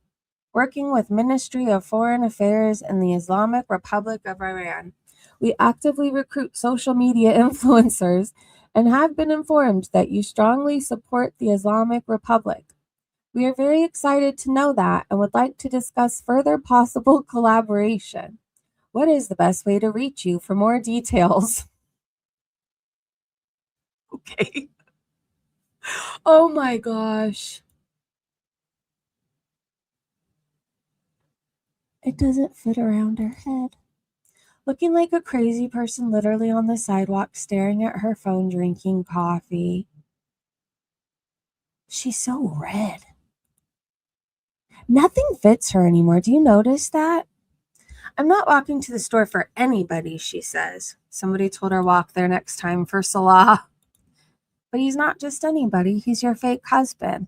S2: working with Ministry of Foreign Affairs in the Islamic Republic of Iran. We actively recruit social media influencers and have been informed that you strongly support the Islamic Republic. We are very excited to know that and would like to discuss further possible collaboration. What is the best way to reach you for more details? Okay. Oh my gosh. It doesn't fit around her head. Looking like a crazy person literally on the sidewalk staring at her phone drinking coffee. She's so red. Nothing fits her anymore. Do you notice that? I'm not walking to the store for anybody, she says. Somebody told her walk there next time for Salah. But he's not just anybody. He's your fake husband.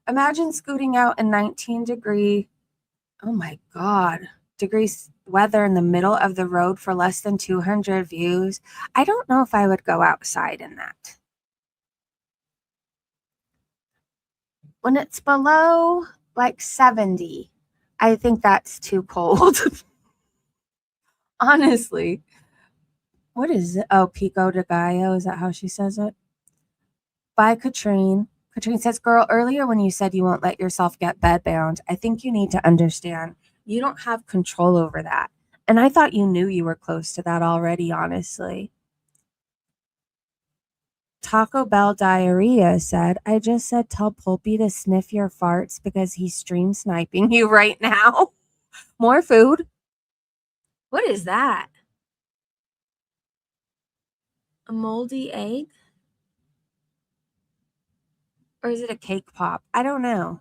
S2: Imagine scooting out in 19-degree, oh my God, degrees weather in the middle of the road for less than 200 views. I don't know if I would go outside in that. When it's below like 70, I think that's too cold. Honestly. What is it? Oh, Pico de Gallo. Is that how she says it? By Katrine. Katrine says, girl, earlier when you said you won't let yourself get bedbound, I think you need to understand you don't have control over that. And I thought you knew you were close to that already, honestly. Taco Bell Diarrhea said, I just said tell Pulpy to sniff your farts because he's stream sniping you right now. More food? What is that? A moldy egg? Or is it a cake pop? I don't know.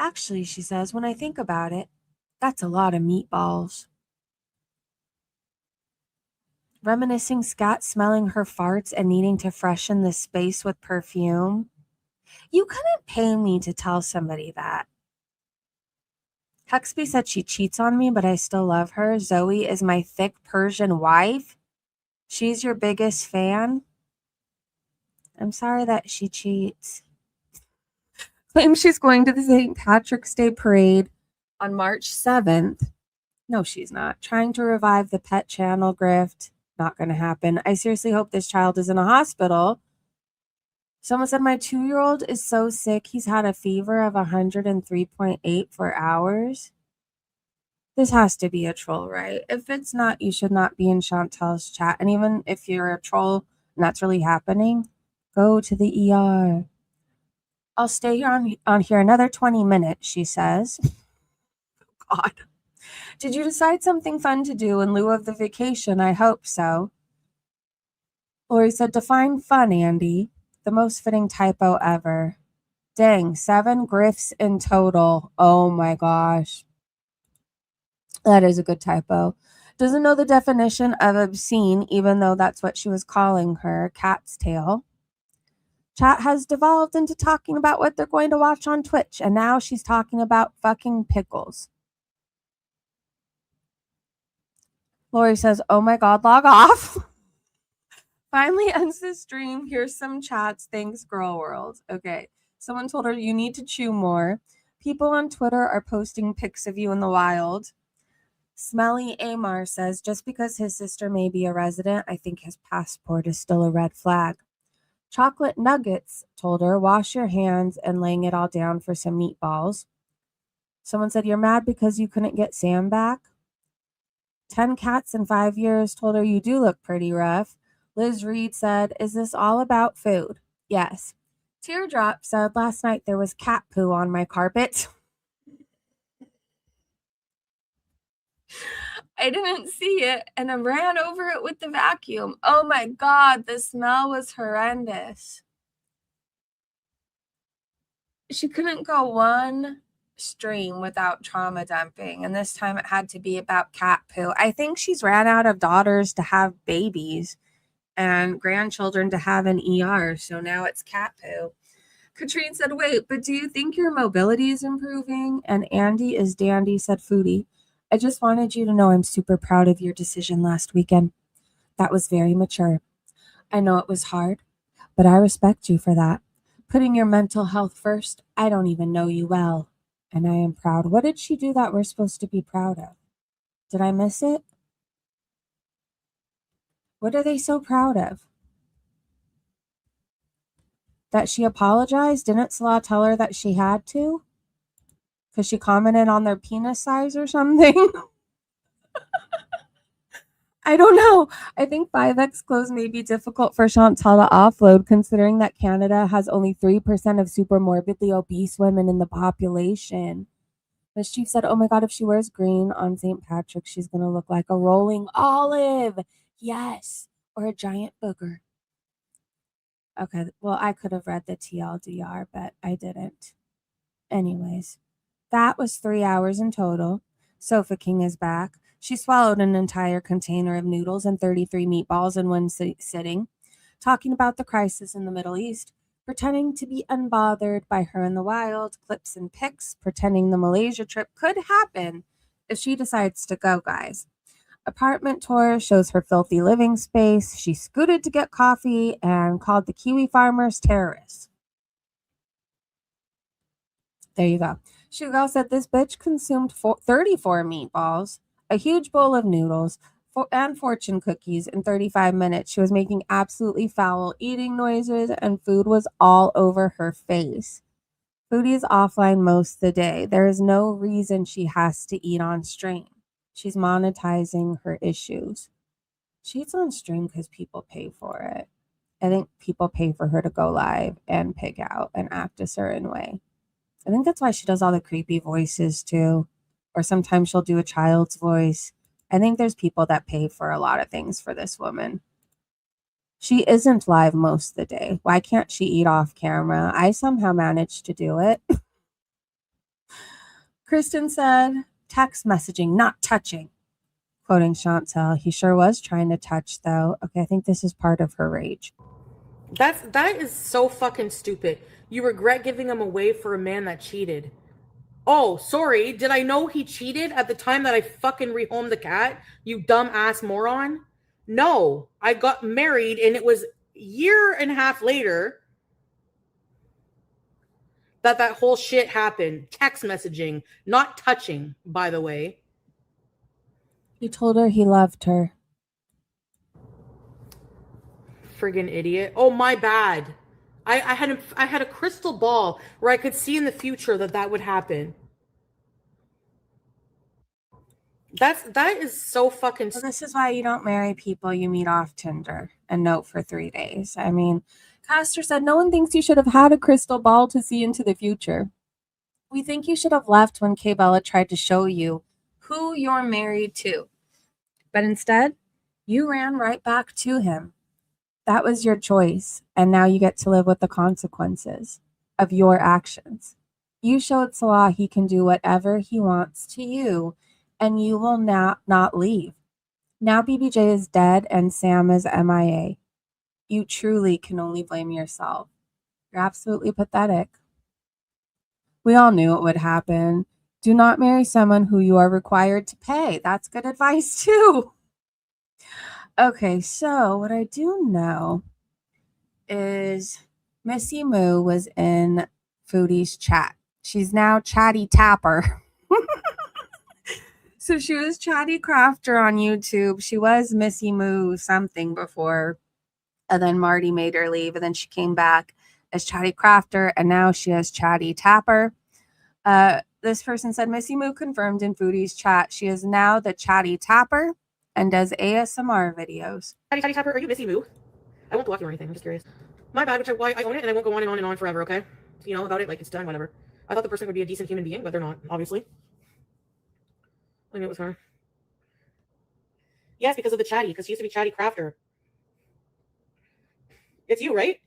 S2: Actually, she says, when I think about it, that's a lot of meatballs. Reminiscing scat smelling her farts and needing to freshen the space with perfume. You couldn't pay me to tell somebody that. Huxby said she cheats on me, but I still love her. Zoe is my thick Persian wife. She's your biggest fan. I'm sorry that she cheats. Claims she's going to the St. Patrick's Day parade on March 7th. No, she's not. Trying to revive the pet channel grift. Not going to happen. I seriously hope this child is in a hospital. Someone said my 2-year-old is so sick. He's had a fever of 103.8 for hours. This has to be a troll, right? If it's not, you should not be in Chantel's chat. And even if you're a troll and that's really happening, go to the ER. I'll stay here on here another 20 minutes, she says. God. Did you decide something fun to do in lieu of the vacation? I hope so. Lori said, define fun, Andy. The most fitting typo ever. Dang, 7 grifts in total. Oh my gosh. That is a good typo. Doesn't know the definition of obscene, even though that's what she was calling her cat's tail. Chat has devolved into talking about what they're going to watch on Twitch, and now she's talking about fucking pickles. Lori says, oh my God, log off. Finally ends the stream. Here's some chats. Thanks, Gorlworls. Okay. Someone told her you need to chew more. People on Twitter are posting pics of you in the wild. Smelly Amar says, just because his sister may be a resident, I think his passport is still a red flag. Chocolate Nuggets told her, wash your hands and laying it all down for some meatballs. Someone said, you're mad because you couldn't get Sam back? 10 cats in 5 years told her, you do look pretty rough. Liz Reed said, is this all about food? Yes. Teardrop said, last night there was cat poo on my carpet. I didn't see it and I ran over it with the vacuum. Oh my God, the smell was horrendous. She couldn't go one stream without trauma dumping, and this time it had to be about cat poo. I think she's ran out of daughters to have babies and grandchildren to have an ER, so now it's cat poo. Katrine said, wait, but do you think your mobility is improving? And Andy is dandy, said Foodie. I just wanted you to know I'm super proud of your decision last weekend. That was very mature. I know it was hard, but I respect you for that. Putting your mental health first, I don't even know you well, and I am proud. What did she do that we're supposed to be proud of? Did I miss it? What are they so proud of? That she apologized? Didn't Salah tell her that she had to? Because she commented on their penis size or something? I don't know. I think 5X clothes may be difficult for Chantal to offload, considering that Canada has only 3% of super morbidly obese women in the population. The chief said, oh my God, if she wears green on St. Patrick's, she's going to look like a rolling olive. Yes. Or a giant booger. Okay, well, I could have read the TLDR, but I didn't. Anyways, that was 3 hours in total. Sofa King is back. She swallowed an entire container of noodles and 33 meatballs in one sitting, talking about the crisis in the Middle East, pretending to be unbothered by her in the wild, clips and pics, pretending the Malaysia trip could happen if she decides to go, guys. Apartment tour shows her filthy living space. She scooted to get coffee and called the Kiwi farmers terrorists. There you go. Shugal said this bitch consumed 34 meatballs, a huge bowl of noodles, and fortune cookies in 35 minutes. She was making absolutely foul eating noises, and food was all over her face. Foodie is offline most of the day. There is no reason she has to eat on stream. She's monetizing her issues. She eats on stream because people pay for it. I think people pay for her to go live and pig out and act a certain way. I think that's why she does all the creepy voices too. Or sometimes she'll do a child's voice. I think there's people that pay for a lot of things for this woman. She isn't live most of the day. Why can't she eat off camera? I somehow managed to do it. Kristen said, text messaging, not touching. Quoting Chantel, he sure was trying to touch, though. Okay, I think this is part of her rage.
S3: That is so fucking stupid. You regret giving him away for a man that cheated. Oh, sorry. Did I know he cheated at the time that I fucking rehomed the cat? You dumbass moron. No, I got married and it was a year and a half later that whole shit happened. Text messaging, not touching, by the way.
S2: He told her he loved her.
S3: Friggin' idiot. Oh, my bad. I had a crystal ball where I could see in the future that would happen. That is so fucking.
S2: Well, this is why you don't marry people you meet off Tinder and note for 3 days. I mean, Castor said no one thinks you should have had a crystal ball to see into the future. We think you should have left when Kay Bella tried to show you who you're married to. But instead, you ran right back to him. That was your choice, and now you get to live with the consequences of your actions. You showed Salah he can do whatever he wants to you, and you will not leave. Now BBJ is dead and Sam is MIA. You truly can only blame yourself. You're absolutely pathetic. We all knew it would happen. Do not marry someone who you are required to pay. That's good advice too. Okay, so what I do know is Missy Moo was in Foodie's chat. She's now Chatty Tapper. So she was Chatty Crafter on YouTube. She was Missy Moo something before. And then Marty made her leave. And then she came back as Chatty Crafter. And now she is Chatty Tapper. This person said, Missy Moo confirmed in Foodie's chat. She is now the Chatty Tapper and does ASMR videos.
S3: Chatty Tapper, are you Missy Moo? I won't block you or anything. I'm just curious. My bad, which I own it and I won't go on and on forever, okay? You know about it, like it's done, whatever. I thought the person would be a decent human being, but they're not, obviously. I knew it was her. Yes, because of the Chatty, because she used to be Chatty Crafter. It's you, right?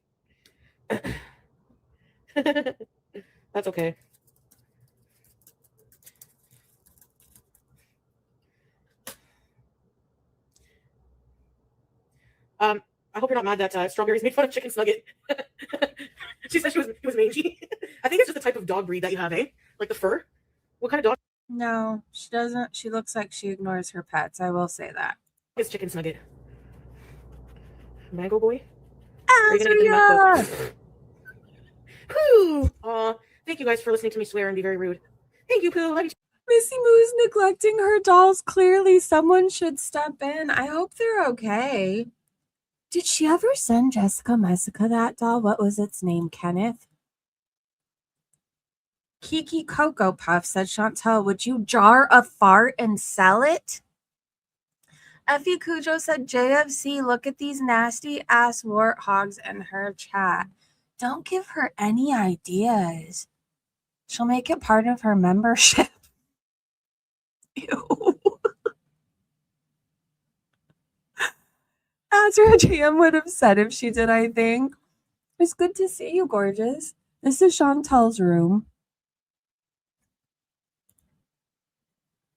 S3: That's okay. I hope you're not mad that Strawberries made fun of Chicken Snugget. She said he was mangy. I think it's just the type of dog breed that you have, eh? Like the fur. What kind of dog
S2: No, she doesn't. She looks like she ignores her pets. I will say that.
S3: is Chicken Snugget? Mango boy? Are you gonna get the milk boat? Pooh! Aw, thank you guys for listening to me swear and be very rude. Thank you, Pooh. Love you.
S2: Missy Moo's neglecting her dolls. Clearly, someone should step in. I hope they're okay. Did she ever send Jessica Messica that doll? What was its name? Kenneth? Kiki Cocoa Puff said, Chantel, would you jar a fart and sell it? Effie Cujo said, JFC, look at these nasty ass warthogs in her chat. Don't give her any ideas. She'll make it part of her membership. Ew. That's what Jam would have said if she did, I think. It's good to see you, gorgeous. This is Chantel's room.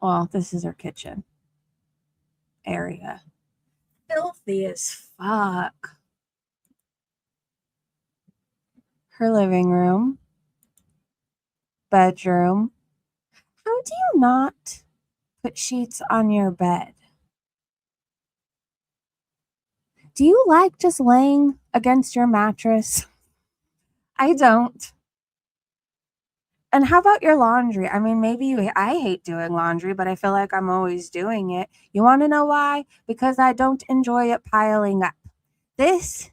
S2: Well, this is her kitchen area. Filthy as fuck. Her living room. Bedroom. How do you not put sheets on your bed? Do you like just laying against your mattress? I don't. And how about your laundry? I mean, I hate doing laundry, but I feel like I'm always doing it. You want to know why? Because I don't enjoy it piling up. This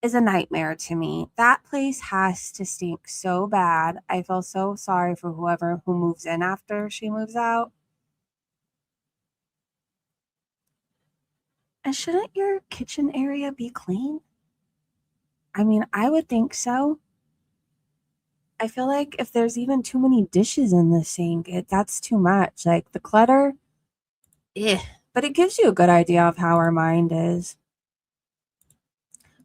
S2: is a nightmare to me. That place has to stink so bad. I feel so sorry for whoever who moves in after she moves out. And shouldn't your kitchen area be clean? I mean, I would think so. I feel like if there's even too many dishes in the sink, that's too much. Like the clutter, but it gives you a good idea of how our mind is.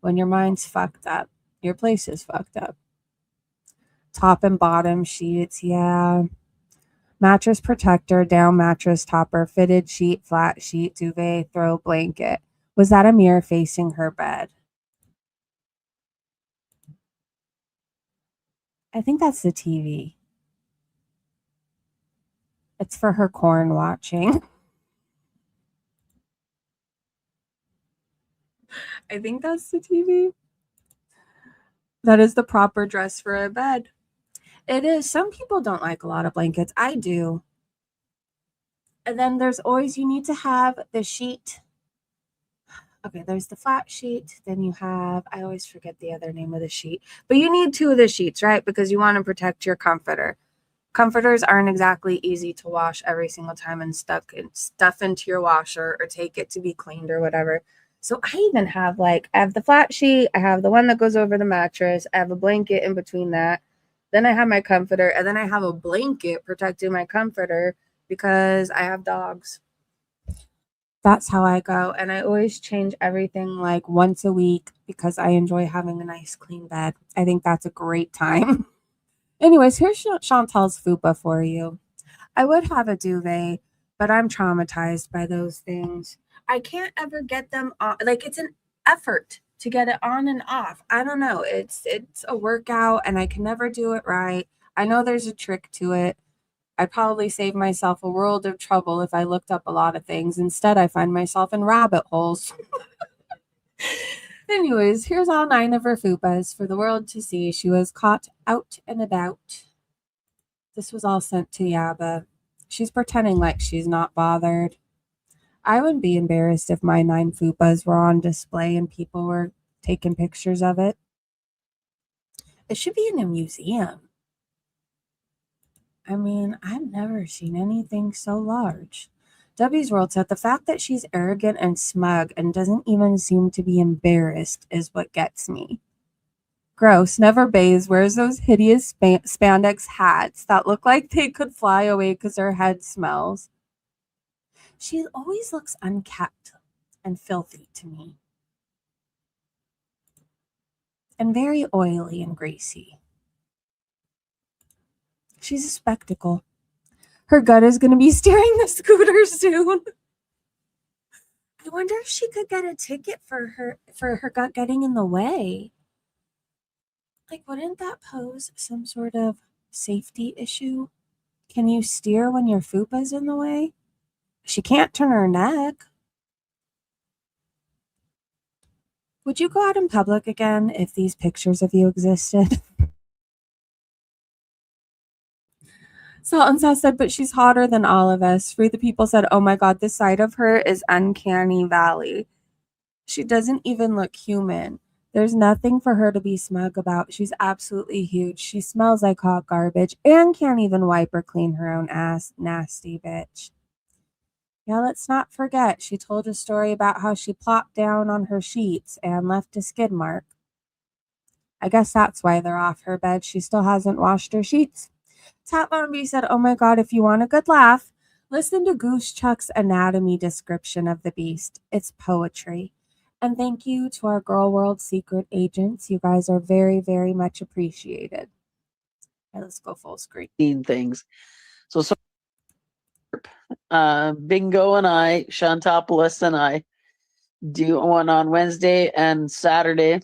S2: When your mind's fucked up, your place is fucked up. Top and bottom sheets, yeah. Mattress protector, down mattress topper, fitted sheet, flat sheet, duvet, throw blanket. Was that a mirror facing her bed? I think that's the TV. It's for her corn watching. I think that's the TV. That is the proper dress for a bed. It is. Some people don't like a lot of blankets. I do. And then there's always, you need to have the sheet. Okay, there's the flat sheet. Then you have, I always forget the other name of the sheet. But you need two of the sheets, right? Because you want to protect your comforter. Comforters aren't exactly easy to wash every single time and stuff into your washer or take it to be cleaned or whatever. So I even have I have the flat sheet. I have the one that goes over the mattress. I have a blanket in between that. Then I have my comforter, and then I have a blanket protecting my comforter because I have dogs. That's how I go. And I always change everything once a week because I enjoy having a nice clean bed. I think that's a great time. Anyways, here's Chantal's fupa for you. I would have a duvet, but I'm traumatized by those things. I can't ever get them on. It's an effort to get it on and off. I don't know. It's a workout, and I can never do it right. I know there's a trick to it. I'd probably save myself a world of trouble if I looked up a lot of things. Instead, I find myself in rabbit holes. Anyways, here's all 9 of her fupas for the world to see. She was caught out and about. This was all sent to Yaba. She's pretending like she's not bothered. I wouldn't be embarrassed if my 9 fupas were on display and people were taking pictures of it. It should be in a museum. I mean, I've never seen anything so large. W's World said the fact that she's arrogant and smug and doesn't even seem to be embarrassed is what gets me. Gross, never bathes, wears those hideous spandex hats that look like they could fly away because her head smells. She always looks unkept and filthy to me. And very oily and greasy. She's a spectacle. Her gut is going to be steering the scooter soon. I wonder if she could get a ticket for her gut getting in the way. Wouldn't that pose some sort of safety issue? Can you steer when your fupa's in the way? She can't turn her neck. Would you go out in public again if these pictures of you existed? Salt and Sauce said, but she's hotter than all of us. Free the People said, oh my God, this side of her is uncanny valley. She doesn't even look human. There's nothing for her to be smug about. She's absolutely huge. She smells like hot garbage and can't even wipe or clean her own ass. Nasty bitch. Yeah, let's not forget, she told a story about how she plopped down on her sheets and left a skid mark. I guess that's why they're off her bed. She still hasn't washed her sheets. Tatlombi said, oh my God, if you want a good laugh, listen to Goose Chuck's anatomy description of the beast. It's poetry. And thank you to our Gorlworld secret agents. You guys are very, very much appreciated. Okay, let's go full screen.
S5: Things. So Bingo and I, Shantopoulos and I, do one on Wednesday and Saturday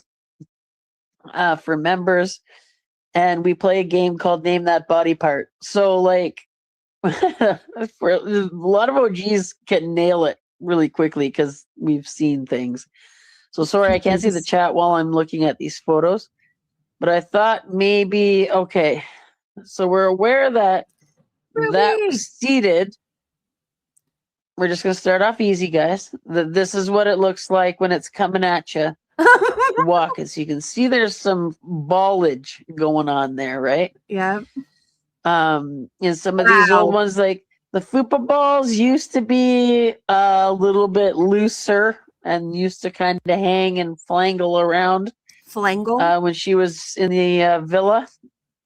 S5: for members. And we play a game called Name That Body Part. So for a lot of OGs can nail it really quickly because we've seen things. So sorry, I can't see the chat while I'm looking at these photos. But I thought maybe, okay. So we're aware that that was seated. We're just going to start off easy, guys. This is what it looks like when it's coming at you. Walk as you can see there's some ballage going on there, right?
S2: Yeah.
S5: In some of these old ones, like the fupa balls used to be a little bit looser and used to kind of hang and flangle around.
S2: Flangle?
S5: When she was in the villa,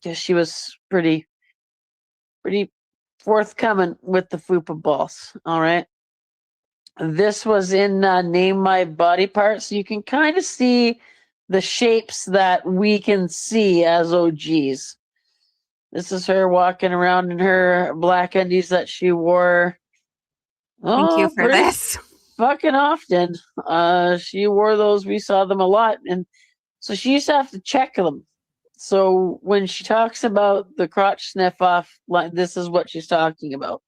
S5: because she was pretty forthcoming with the fupa balls. All right. This was in Name My Body Part, so you can kind of see the shapes that we can see as OGs. This is her walking around in her black undies that she wore.
S2: Thank you
S5: Oh,
S2: for
S5: pretty
S2: this.
S5: fucking often. She wore those. We saw them a lot, and so she used to have to check them. So when she talks about the crotch sniff off, this is what she's talking about.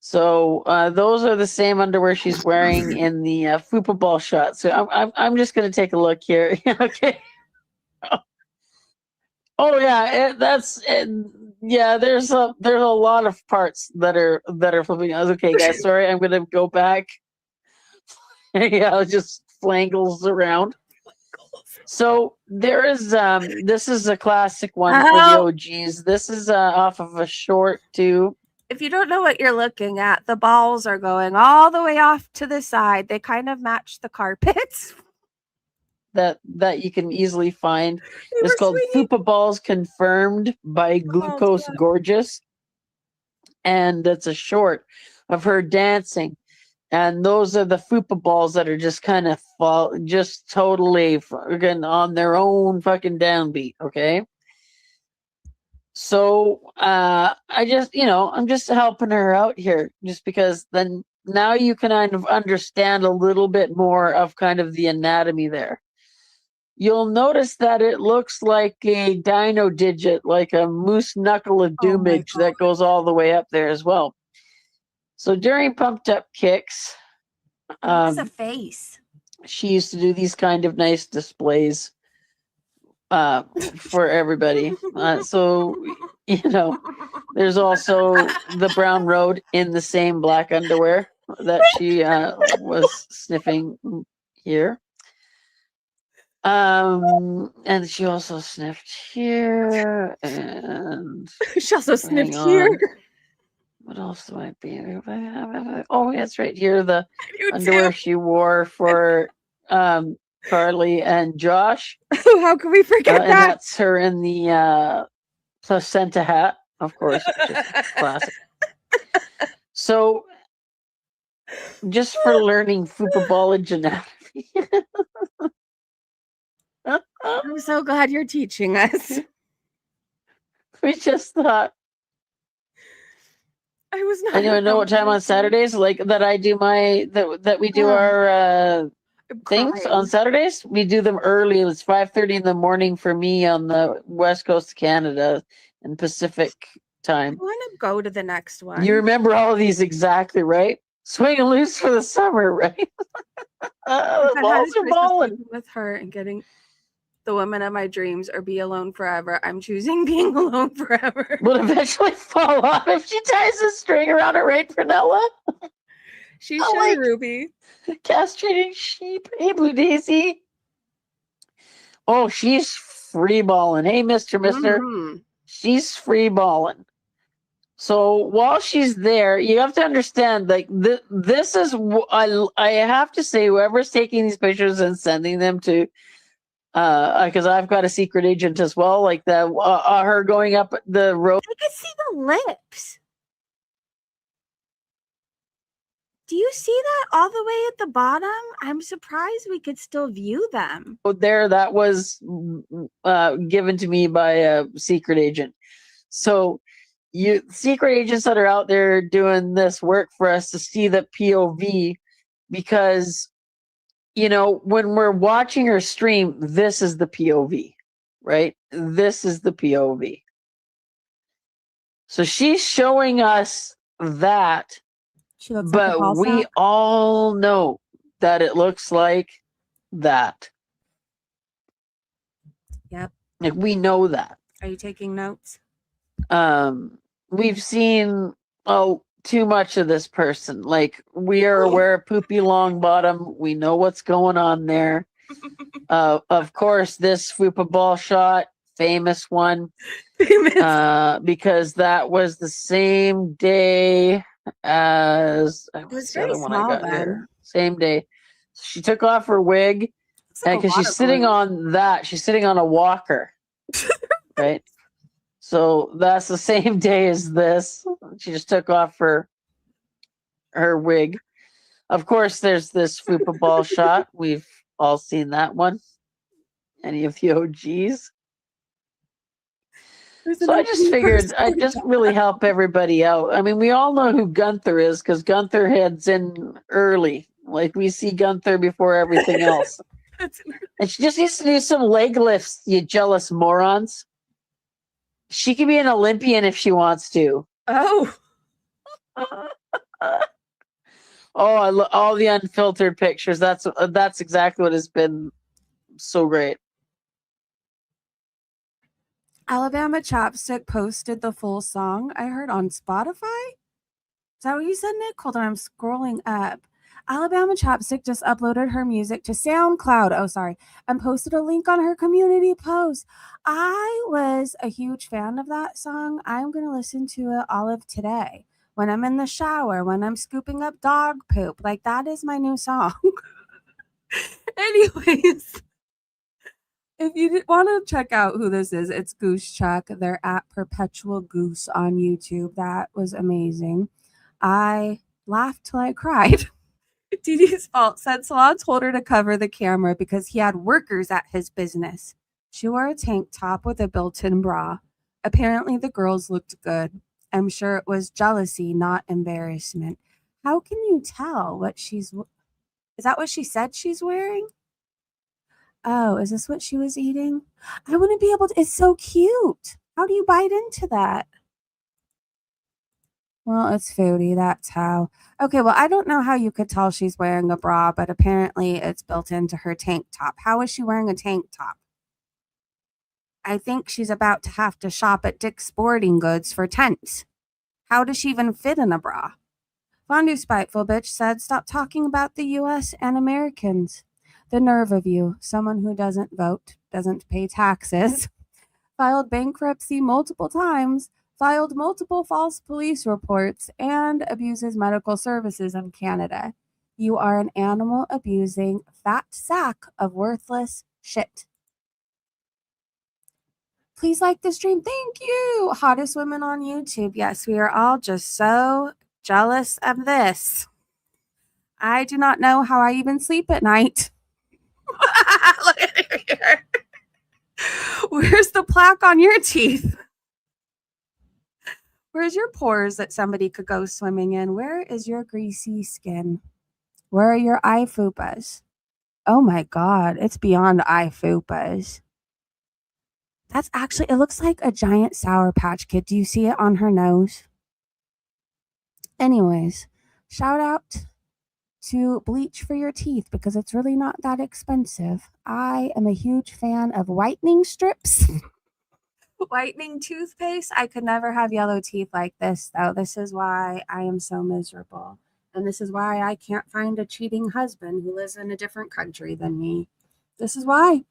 S5: So those are the same underwear she's wearing in the fupa ball shot. So I'm just gonna take a look here. Okay. Oh yeah, yeah. There's a lot of parts that are flipping. Okay, guys. Sorry, I'm gonna go back. Yeah, just flangles around. So there is this is a classic one for the
S2: Oh.
S5: OGs. This is off of a short too.
S2: If you don't know what you're looking at, the balls are going all the way off to the side. They kind of match the carpets.
S5: That you can easily find.
S2: They
S5: It's
S2: were
S5: called
S2: swinging
S5: Fupa Balls Confirmed by
S2: the balls,
S5: Glucose
S2: yeah.
S5: Gorgeous. And it's a short of her dancing. And those are the Fupa balls that are just kind of just totally fucking on their own fucking downbeat, okay? So I just, I'm just helping her out here just because then now you can kind of understand a little bit more of kind of the anatomy there. You'll notice that it looks like a dino digit, like a moose knuckle of
S2: Oh my
S5: doomage that goes all the way up there as well. So during pumped up kicks,
S2: It's a face.
S5: she used to do these kind of nice displays for everybody. So, there's also the brown road in the same black underwear that she was sniffing here. And she also sniffed here, and
S2: She also sniffed
S5: hang
S2: here.
S5: on. What else might be? Oh, yeah, it's right here. The
S2: You
S5: underwear
S2: too.
S5: she wore for Carly and Josh.
S2: How can we forget
S5: And
S2: that?
S5: that's her in the placenta hat, of course, which is classic. So, just for learning fupa ballage anatomy.
S2: I'm so glad you're teaching us.
S5: We just thought.
S2: I was not.
S5: Anyone know what time on Saturdays? Like that I do that we do our things on Saturdays? We do them early. It's 5:30 in the morning for me on the west coast of Canada and Pacific time.
S2: I want to go to the next one.
S5: You remember all of these exactly, right? Swing and loose for the summer, right?
S2: If I had
S5: The balls
S2: a
S5: are
S2: choice of
S5: balling.
S2: sleeping with her and getting the woman of my dreams or be alone forever, I'm choosing being alone forever.
S5: Will eventually fall off if she ties a string around her, right, Prunella?
S2: She's
S5: Oh,
S2: shy,
S5: like-
S2: Ruby.
S5: Castrating sheep. Hey, Blue Daisy. Oh, she's free balling. Hey, Mister.
S2: Mhm.
S5: She's free balling. So while she's there, you have to understand, like this is I have to say, whoever's taking these pictures and sending them to, because I've got a secret agent as well, like her going up the road.
S2: I could see the lips. Do you see that all the way at the bottom? I'm surprised we could still view them.
S5: There, that was given to me by a secret agent. So you secret agents that are out there doing this work for us to see the POV, because when we're watching her stream, this is the POV, right? This is the POV. So she's showing us that,
S2: She looks
S5: but
S2: like a ball
S5: we
S2: sack.
S5: all know that it looks like that.
S2: Yep.
S5: Like, we know that.
S2: Are you taking notes?
S5: We've seen too much of this person. Like, we are aware of Poopy Long Bottom. We know what's going on there. Of course, this fupa ball shot, famous one, because that was the same day as
S2: was
S5: the other
S2: very
S5: one I
S2: small
S5: got
S2: then.
S5: here. Same day. She took off her wig,
S2: Looks like a
S5: because she's
S2: water
S5: sitting
S2: balloon.
S5: on that. She's sitting on a walker, right? So that's the same day as this. She just took off her wig. Of course, there's this fupa ball shot. We've all seen that one. Any of the OGs? So I just figured I'd just really help everybody out. I mean, we all know who Gunther is because Gunther heads in early. Like we see Gunther before everything else. And she just needs to do some leg lifts, you jealous morons. She can be an Olympian if she wants to.
S2: Oh,
S5: Oh, all the unfiltered pictures. That's exactly what has been so great.
S2: Alabama Chapstick posted the full song I heard on Spotify. Is that what you said, Nick? Hold on, I'm scrolling up. Alabama Chapstick just uploaded her music to SoundCloud. Oh, sorry. And posted a link on her community post. I was a huge fan of that song. I'm going to listen to it all of today. When I'm in the shower, when I'm scooping up dog poop. Like, that is my new song. Anyways, if you want to check out who this is, it's Goose Chuck. They're at Perpetual Goose on YouTube. That was amazing. I laughed till I cried. Dee Dee's fault said Salon told her to cover the camera because he had workers at his business. She wore a tank top with a built-in bra. Apparently the girls looked good. I'm sure it was jealousy, not embarrassment. How can you tell what she's... Is that what she said she's wearing? Oh, is this what she was eating? I wouldn't be able to... It's so cute. How do you bite into that? Well, it's Foodie, that's how. Okay, well, I don't know how you could tell she's wearing a bra, but apparently it's built into her tank top. How is she wearing a tank top? I think she's about to have to shop at Dick's Sporting Goods for tents. How does she even fit in a bra? Fondue Spiteful Bitch said, stop talking about the U.S. and Americans. The nerve of you, someone who doesn't vote, doesn't pay taxes, filed bankruptcy multiple times, filed multiple false police reports, and abuses medical services in Canada. You are an animal abusing fat sack of worthless shit. Please like the stream. Thank you. Hottest women on YouTube. Yes, we are all just so jealous of this. I do not know how I even sleep at night. Look at her here. Where's the plaque on your teeth? Where's your pores that somebody could go swimming in? Where is your greasy skin? Where are your eye fupas? Oh my God, it's beyond eye fupas. That's actually, it looks like a giant Sour Patch Kid. Do you see it on her nose? Anyways, shout out to bleach for your teeth because it's really not that expensive. I am a huge fan of whitening strips. Whitening toothpaste. I could never have yellow teeth like this, though. This is why I am so miserable. And this is why I can't find a cheating husband who lives in a different country than me. This is why.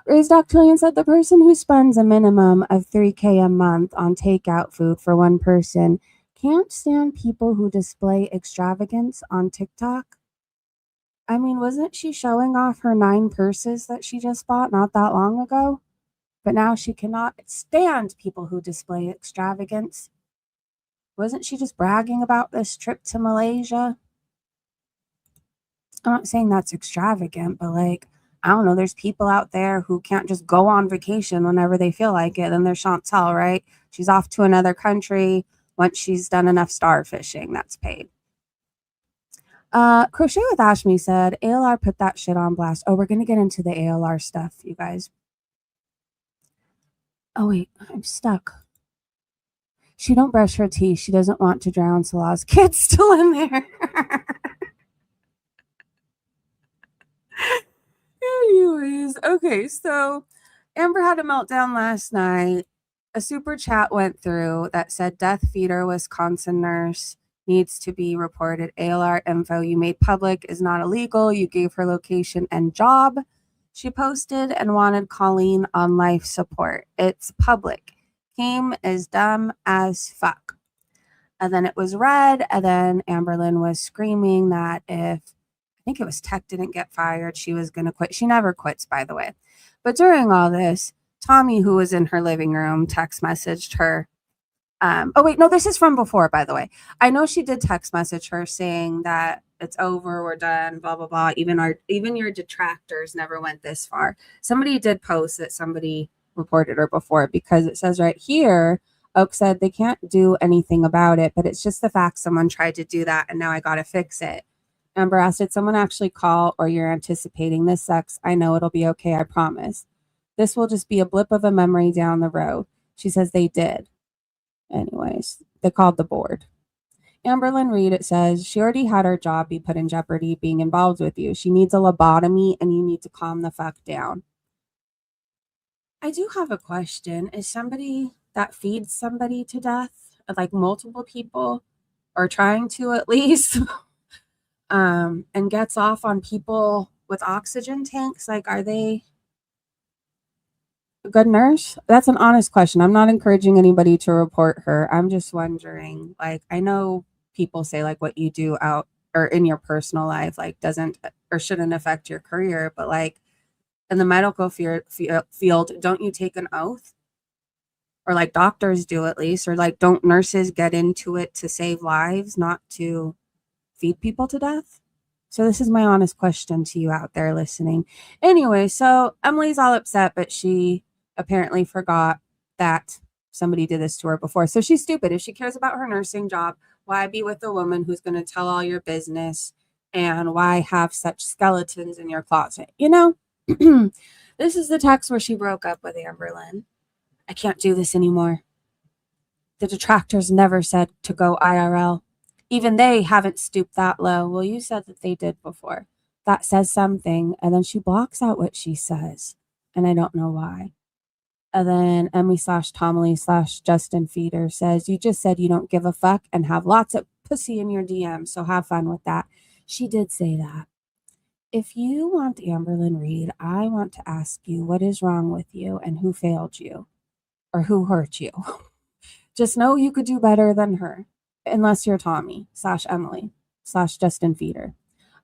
S2: Raised Octillion said the person who spends a minimum of $3,000 a month on takeout food for one person can't stand people who display extravagance on TikTok. I mean, wasn't she showing off her 9 purses that she just bought not that long ago? But now she cannot stand people who display extravagance. Wasn't she just bragging about this trip to Malaysia? I'm not saying that's extravagant, but like, I don't know, there's people out there who can't just go on vacation whenever they feel like it. And there's Chantel, right? She's off to another country once she's done enough star fishing. That's paid. Crochet with Ashmi said, ALR put that shit on blast. Oh, we're going to get into the ALR stuff, you guys. Oh, wait, I'm stuck. She don't brush her teeth. She doesn't want to drown Salah's kid's still in there. Anyways, okay, so Amber had a meltdown last night. A super chat went through that said death feeder Wisconsin nurse needs to be reported. ALR info you made public is not illegal. You gave her location and job. She posted and wanted Colleen on life support. It's public. Came as dumb as fuck. And then it was read, and then Amberlynn was screaming that if, I think it was Tech didn't get fired, she was going to quit. She never quits, by the way. But during all this, Tommy, who was in her living room, text messaged her. Oh, wait, no, this is from before, by the way. I know she did text message her saying that it's over, we're done, blah, blah, blah. Even your detractors never went this far. Somebody did post that somebody reported her before, because it says right here, Oak said they can't do anything about it, but it's just the fact someone tried to do that and now I got to fix it. Amber asked, did someone actually call, or you're anticipating? This sucks. I know it'll be okay. I promise. This will just be a blip of a memory down the road. She says they did. Anyways, they called the board. Amberlynn Reed, it says, she already had her job be put in jeopardy being involved with you. She needs a lobotomy and you need to calm the fuck down. I do have a question. Is somebody that feeds somebody to death, like multiple people, or trying to at least, and gets off on people with oxygen tanks, like, are they a good nurse? That's an honest question. I'm not encouraging anybody to report her. I'm just wondering, like, I know people say like what you do out or in your personal life like doesn't or shouldn't affect your career, but like in the medical field, don't you take an oath? Or like doctors do at least, or like don't nurses get into it to save lives, not to feed people to death? So this is my honest question to you out there listening. Anyway, so Emily's all upset, but she apparently forgot that somebody did this to her before. So she's stupid. If she cares about her nursing job, why be with a woman who's going to tell all your business? And why have such skeletons in your closet? You know, this is the text where she broke up with Amberlynn. I can't do this anymore. The detractors never said to go IRL. Even they haven't stooped that low. Well, you said that they did before. That says something. And then she blocks out what she says. And I don't know why. And then Emily/Tomley/Justin Feeder says, you just said you don't give a fuck and have lots of pussy in your DM. So have fun with that. She did say that. If you want Amberlynn Reed, I want to ask you what is wrong with you and who failed you or who hurt you. Just know you could do better than her. Unless you're Tommy/Emily/Justin Feeder.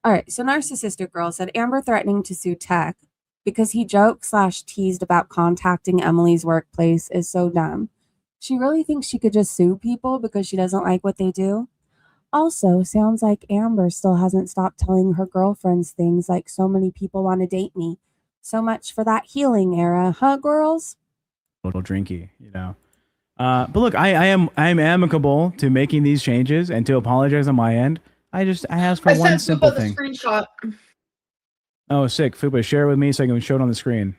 S2: All right, so Narcissistic Girl said Amber threatening to sue Tech because he joked/teased about contacting Emily's workplace is so dumb. She really thinks she could just sue people because she doesn't like what they do? Also, sounds like Amber still hasn't stopped telling her girlfriends things like so many people want to date me. So much for that healing era, huh, girls?
S6: A little drinky, you know. But look, I'm amicable to making these changes and to apologize on my end. I asked for one simple thing.
S3: Screenshot.
S6: Oh, sick. Fupa, share it with me so I can show it on the screen.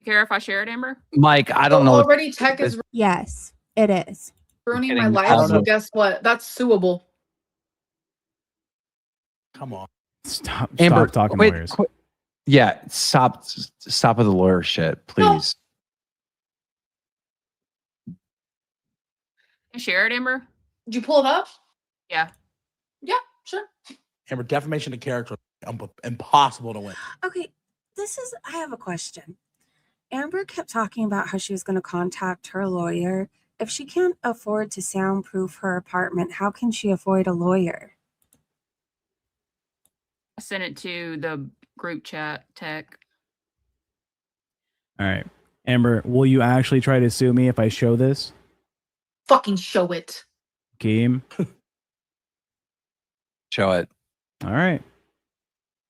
S7: Care if I share it, Amber?
S8: Mike, I don't know.
S3: Already Tech is
S2: Yes, it is.
S3: ruining my
S8: Kidding. I
S3: life,
S8: don't
S3: so
S8: know.
S3: guess what? That's suable.
S4: Come on.
S6: Stop
S8: Amber,
S6: talking
S8: quit,
S6: lawyers.
S8: quit. Yeah, stop with the lawyer shit, please.
S7: You share it, Amber?
S3: Did you pull it up?
S7: Yeah.
S3: Yeah, sure.
S4: Amber, defamation of character, impossible to win.
S2: Okay, I have a question. Amber kept talking about how she was going to contact her lawyer. If she can't afford to soundproof her apartment, how can she afford a lawyer?
S7: I sent it to the group chat, Tech.
S6: All right. Amber, will you actually try to sue me if I show this?
S3: Fucking show it.
S6: Game?
S8: Show it.
S6: All right.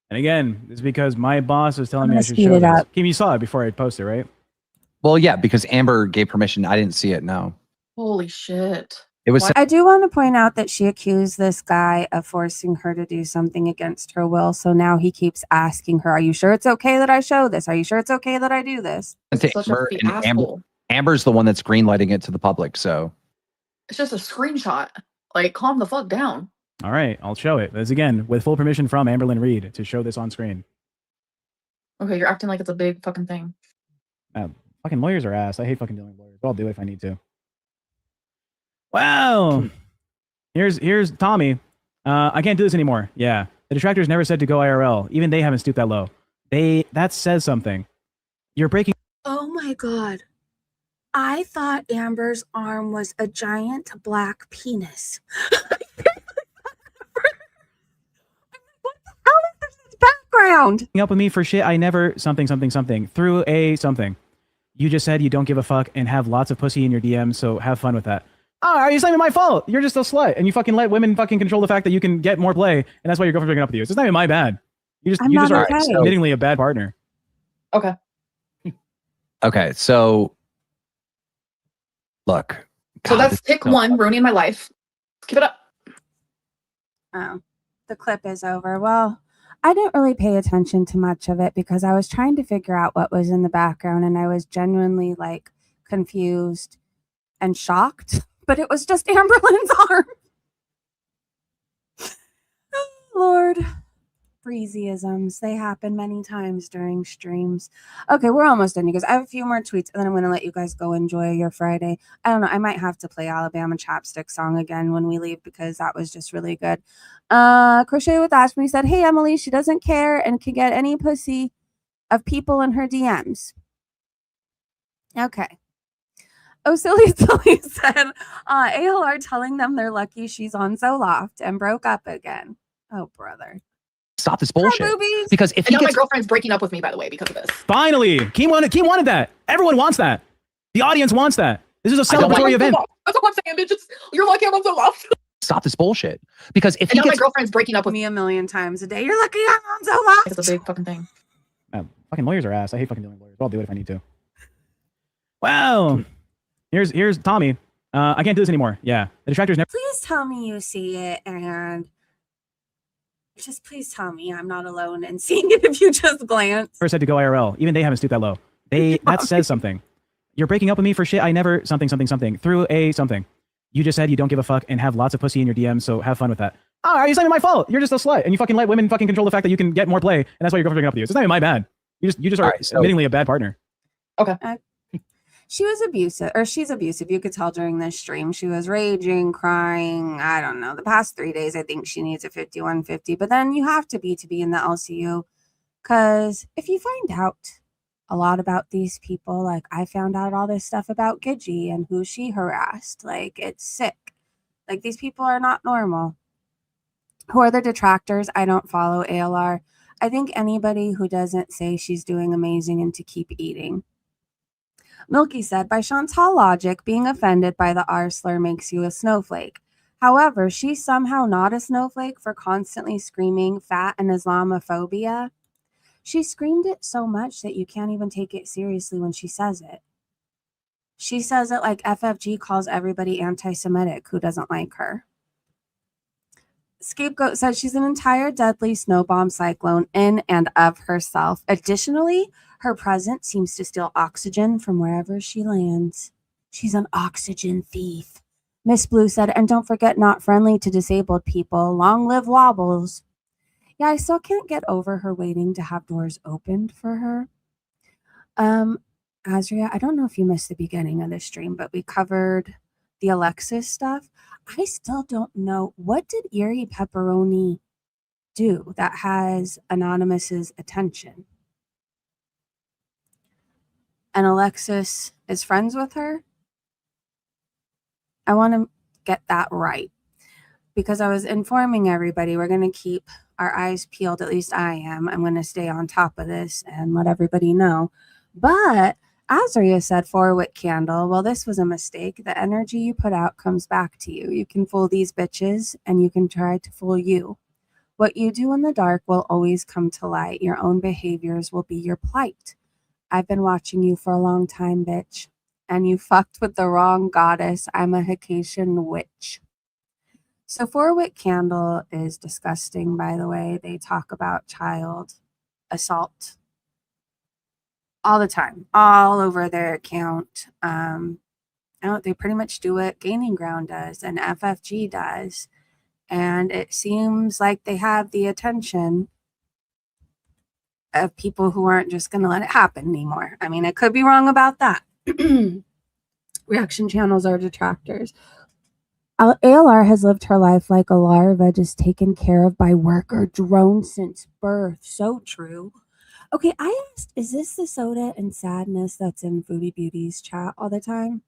S6: And again, it's because my boss was telling
S2: I'm
S6: me I
S2: gonna
S6: should
S2: speed
S6: show
S2: it
S6: this.
S2: up.
S6: Kim, you saw it before I posted, right?
S8: Well, yeah, because Amber gave permission. I didn't see it. No,
S3: Holy shit.
S8: it was.
S2: I do want to point out that she accused this guy of forcing her to do something against her will. So now he keeps asking her, are you sure it's okay that I show this? Are you sure it's okay that I do this?
S8: sent to
S3: Such
S8: Amber,
S3: a
S8: and
S3: asshole.
S8: Amber's the one that's greenlighting it to the public. So
S3: It's just a screenshot. Like, calm the fuck down.
S6: All right. I'll show it. This again, with full permission from Amberlynn Reed to show this on screen.
S3: Okay, you're acting like it's a big fucking thing.
S6: Fucking lawyers are ass. I hate fucking dealing with lawyers, but I'll do it if I need to. Wow. Here's Tommy. I can't do this anymore. Yeah. The detractors never said to go IRL. Even they haven't stooped that low. That says something. You're breaking.
S2: Oh my God. I thought Amber's arm was a giant black penis. What the hell is this background?
S6: Up with me for shit I never something through a something. You just said you don't give a fuck and have lots of pussy in your DM, so have fun with that. Oh, it's not even my fault. You're just a slut, and you fucking let women fucking control the fact that you can get more play, and that's why your girlfriend's breaking up with you. So it's not even my bad. You just
S2: I'm
S6: are
S2: not okay.
S6: admittingly a bad partner.
S3: Okay.
S8: Okay, so look.
S3: So
S8: God,
S3: that's
S8: this is
S3: pick
S8: so-
S3: one, ruining my life. Keep it up.
S2: Oh, the clip is over. Well, I didn't really pay attention to much of it because I was trying to figure out what was in the background and I was genuinely like confused and shocked, but it was just Amberlynn's arm. Oh, Lord. Freezyisms. They happen many times during streams. Okay, we're almost done, you guys. I have a few more tweets and then I'm going to let you guys go enjoy your Friday. I don't know. I might have to play Alabama Chapstick song again when we leave because that was just really good. Crochet with Ashby said, hey, Emily, she doesn't care and can get any pussy of people in her DMs. Okay. Oh, Silly Silly said, ALR telling them they're lucky she's on Zoloft and broke up again. Oh, brother.
S8: Stop this bullshit.
S2: Boobies.
S8: Because if
S3: And
S8: he
S3: now my
S8: gets
S3: girlfriend's breaking up with me, by the way, because of this.
S6: Finally, Keem wanted that. Everyone wants that. The audience wants that. This is a
S8: I don't want-
S6: celebratory event.
S3: That's what I'm saying, bitch. You're lucky I'm on Zoloft.
S8: stop this bullshit. Because if
S3: And
S8: he
S3: now my
S8: gets
S3: girlfriend's breaking up with me.
S2: Me a million times a day. You're lucky I'm on Zoloft.
S3: It's a big fucking thing.
S6: Fucking lawyers are ass. I hate fucking dealing with lawyers. But I'll do it if I need to. Well, here's Tommy. I can't do this anymore. Yeah, the detractors never.
S2: Please tell me you see it and just please tell me I'm not alone in seeing it if you just glance.
S6: First said to go IRL. Even they haven't stooped that low. That says something. You're breaking up with me for shit I never something through a something. You just said you don't give a fuck and have lots of pussy in your DMs, so have fun with that. Oh, it's not even my fault. You're just a slut, and you fucking let women fucking control the fact that you can get more play, and that's why your girlfriend breaking up with you. It's not even my bad. You just are
S8: Alright, so-
S6: admittingly a bad partner.
S2: She was abusive, or she's abusive. You could tell during this stream. She was raging, crying. I don't know. The past 3 days, I think she needs a 5150. But then you have to be in the LCU. Because if you find out a lot about these people, like I found out all this stuff about Gidgey and who she harassed, like it's sick. Like these people are not normal. Who are the detractors? I don't follow ALR. I think anybody who doesn't say she's doing amazing and to keep eating. Milky said, by Chantal logic, being offended by the R slur makes you a snowflake. However, she's somehow not a snowflake for constantly screaming fat and Islamophobia. She screamed it so much that you can't even take it seriously when she says it. She says it like FFG calls everybody anti-Semitic who doesn't like her. Scapegoat said she's an entire deadly snow bomb cyclone in and of herself. Additionally, her presence seems to steal oxygen from wherever she lands. She's an oxygen thief. Miss Blue said, and don't forget not friendly to disabled people. Long live Wobbles. Yeah, I still can't get over her waiting to have doors opened for her. Azria, I don't know if you missed the beginning of the stream, but we covered the Alexis stuff. I still don't know, what did Erie Pepperoni do that has Anonymous's attention? And Alexis is friends with her? I want to get that right. Because I was informing everybody, we're going to keep our eyes peeled, at least I am. I'm going to stay on top of this and let everybody know. But Azria said, Forward Candle, well, this was a mistake. The energy you put out comes back to you. You can fool these bitches and you can try to fool you. What you do in the dark will always come to light. Your own behaviors will be your plight. I've been watching you for a long time, bitch. And you fucked with the wrong goddess. I'm a Haitian witch. So Forward Candle is disgusting, by the way. They talk about child assault all the time, all over their account. They pretty much do what Gaining Ground does and FFG does. And it seems like they have the attention of people who aren't just going to let it happen anymore. I mean, I could be wrong about that. Reaction channels are detractors. ALR has lived her life like a larva, just taken care of by work or drone since birth. So true. Okay, I asked, is this the soda and sadness that's in Foodie Beauty's chat all the time?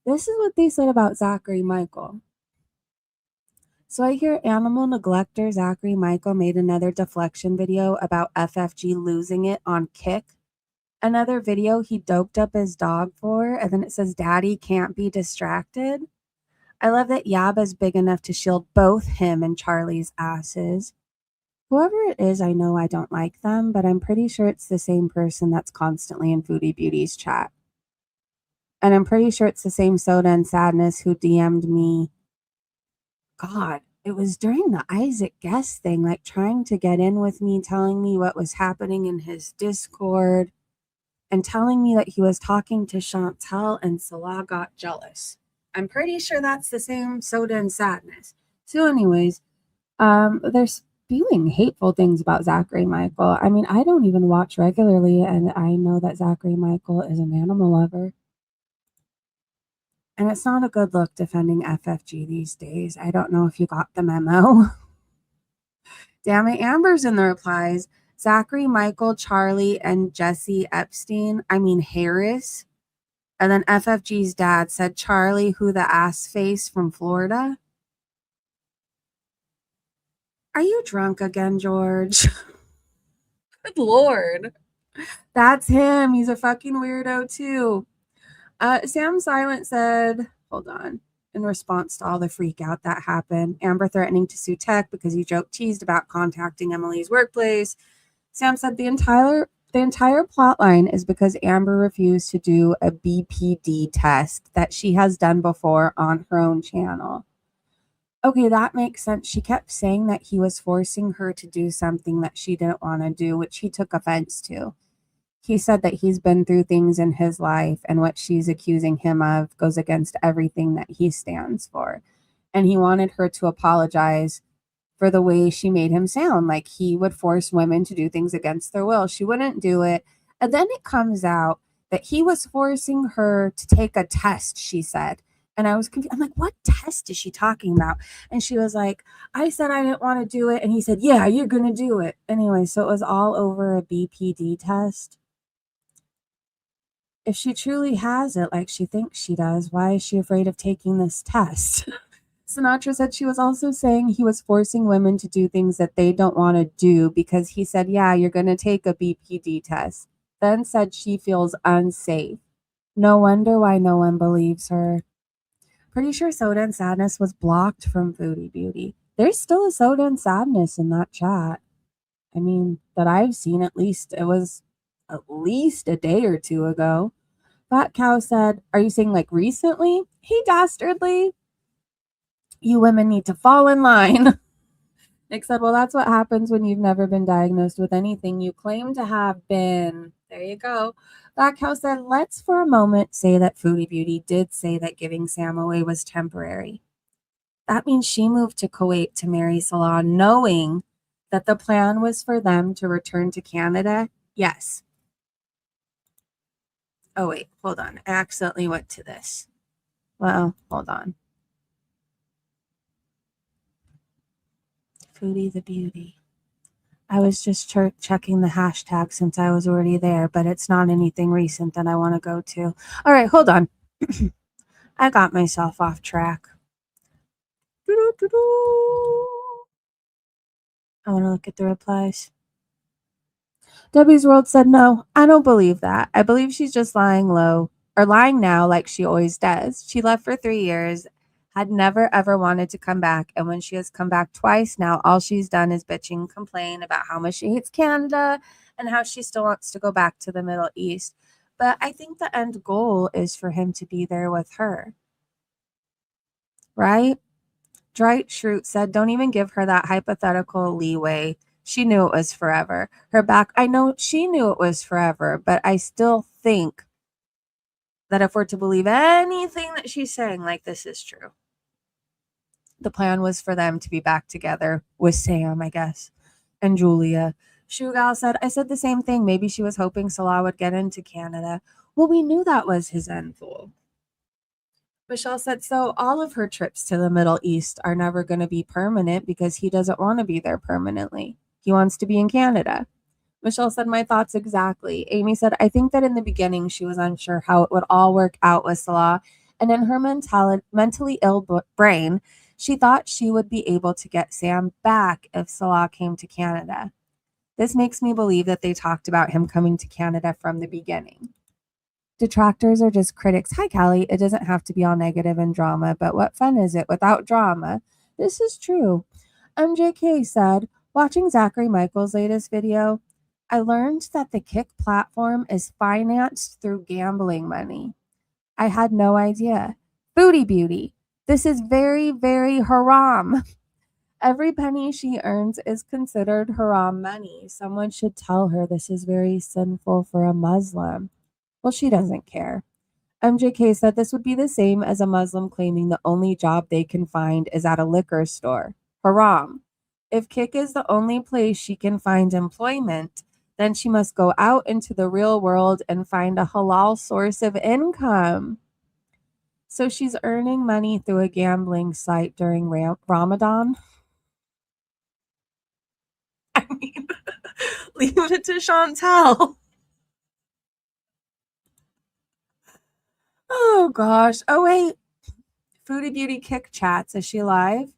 S2: This is what they said about Zachary Michael. So I hear animal neglector Zachary Michael made another deflection video about FFG losing it on Kick. Another video he doped up his dog for, and then it says, Daddy can't be distracted. I love that Yaba's big enough to shield both him and Charlie's asses. Whoever it is, I know I don't like them, but I'm pretty sure it's the same person that's constantly in Foodie Beauty's chat. And I'm pretty sure it's the same Soda and Sadness who DM'd me. God, it was during the Isaac Guest thing, like trying to get in with me, telling me what was happening in his Discord, and telling me that he was talking to Chantel and Salah got jealous. I'm pretty sure that's the same Soda and Sadness. So anyways, they're spewing hateful things about Zachary Michael. I mean, I don't even watch regularly, and I know that Zachary Michael is an animal lover. And it's not a good look defending FFG these days. I don't know if you got the memo. Damn it, Amber's in the replies. Zachary, Michael, Charlie, and Jesse Epstein. I mean Harris. And then FFG's dad said Charlie, who the ass face from Florida. Are you drunk again, George? Good Lord. That's him. He's a fucking weirdo too. Sam Silent said, hold on. In response to all the freak out that happened, Amber threatening to sue Tech because he teased about contacting Emily's workplace. Sam said the entire plot line is because Amber refused to do a BPD test that she has done before on her own channel. Okay, that makes sense. She kept saying that he was forcing her to do something that she didn't want to do, which he took offense to. He said that he's been through things in his life, and what she's accusing him of goes against everything that he stands for. And he wanted her to apologize for the way she made him sound, like he would force women to do things against their will. She wouldn't do it. And then it comes out that he was forcing her to take a test, she said. And I was confused. I'm like, what test is she talking about? And she was like, I said I didn't want to do it. And he said, yeah, you're going to do it. Anyway, so it was all over a BPD test. If she truly has it like she thinks she does, why is she afraid of taking this test? Sinatra said she was also saying he was forcing women to do things that they don't want to do because he said, yeah, you're going to take a BPD test. Then said she feels unsafe. No wonder why no one believes her. Pretty sure Soda and Sadness was blocked from Foodie Beauty. There's still a Soda and Sadness in that chat. I mean, that I've seen, at least it was at least a day or two ago. Fat Cow said, are you saying like recently? Hey, dastardly. You women need to fall in line. Nick said, well, that's what happens when you've never been diagnosed with anything you claim to have been. There you go. Fat Cow said, let's for a moment say that Foodie Beauty did say that giving Sam away was temporary. That means she moved to Kuwait to marry Salah knowing that the plan was for them to return to Canada. Yes. Oh, wait, hold on. I accidentally went to this. Well, hold on. Foodie the Beauty. I was just checking the hashtag since I was already there, but it's not anything recent that I want to go to. All right, hold on. I got myself off track. I want to look at the replies. Debbie's World said, no, I don't believe that. I believe she's just lying low, or lying now like she always does. She left for 3 years, had never ever wanted to come back. And when she has come back twice now, all she's done is bitching and complain about how much she hates Canada and how she still wants to go back to the Middle East. But I think the end goal is for him to be there with her. Right? Dwight Schrute said, don't even give her that hypothetical leeway. She knew it was forever. Her back, I know she knew it was forever, but I still think that if we're to believe anything that she's saying, like, this is true. The plan was for them to be back together with Sam, I guess, and Julia. Shugal said, I said the same thing. Maybe she was hoping Salah would get into Canada. Well, we knew that was his end goal. Michelle said, so all of her trips to the Middle East are never going to be permanent because he doesn't want to be there permanently. He wants to be in Canada. Michelle said, my thoughts exactly. Amy said, I think that in the beginning she was unsure how it would all work out with Salah, and in her mentally ill brain, she thought she would be able to get Sam back if Salah came to Canada. This makes me believe that they talked about him coming to Canada from the beginning. Detractors are just critics. Hi, Callie. It doesn't have to be all negative and drama, but what fun is it without drama? This is true. MJK said, Watching Zachary Michael's latest video, I learned that the Kick platform is financed through gambling money. I had no idea. Foodie Beauty. This is very, very haram. Every penny she earns is considered haram money. Someone should tell her this is very sinful for a Muslim. Well, she doesn't care. MJK said this would be the same as a Muslim claiming the only job they can find is at a liquor store. Haram. If Kick is the only place she can find employment, then she must go out into the real world and find a halal source of income. So she's earning money through a gambling site during Ramadan. I mean, leave it to Chantel. Oh gosh. Oh wait. Foodie Beauty Kick chats. Is she live?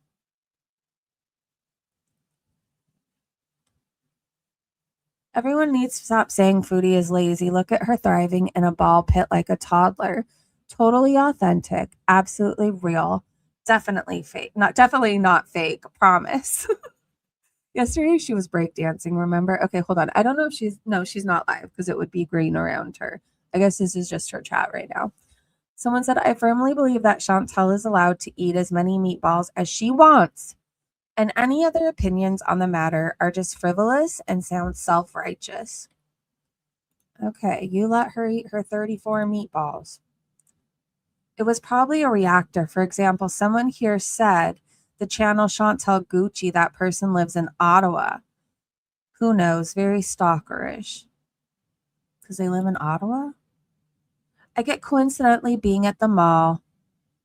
S2: Everyone needs to stop saying Foodie is lazy. Look at her thriving in a ball pit like a toddler. Totally authentic. Absolutely real. Definitely fake. Definitely not fake. Promise. Yesterday she was breakdancing, remember? Okay, hold on. I don't know if she's not live because it would be green around her. I guess this is just her chat right now. Someone said, I firmly believe that Chantel is allowed to eat as many meatballs as she wants, and any other opinions on the matter are just frivolous and sound self-righteous. Okay, you let her eat her 34 meatballs. It was probably a reactor. For example, someone here said the channel Chantel Gucci, that person lives in Ottawa. Who knows? Very stalkerish. Because they live in Ottawa? I get coincidentally being at the mall,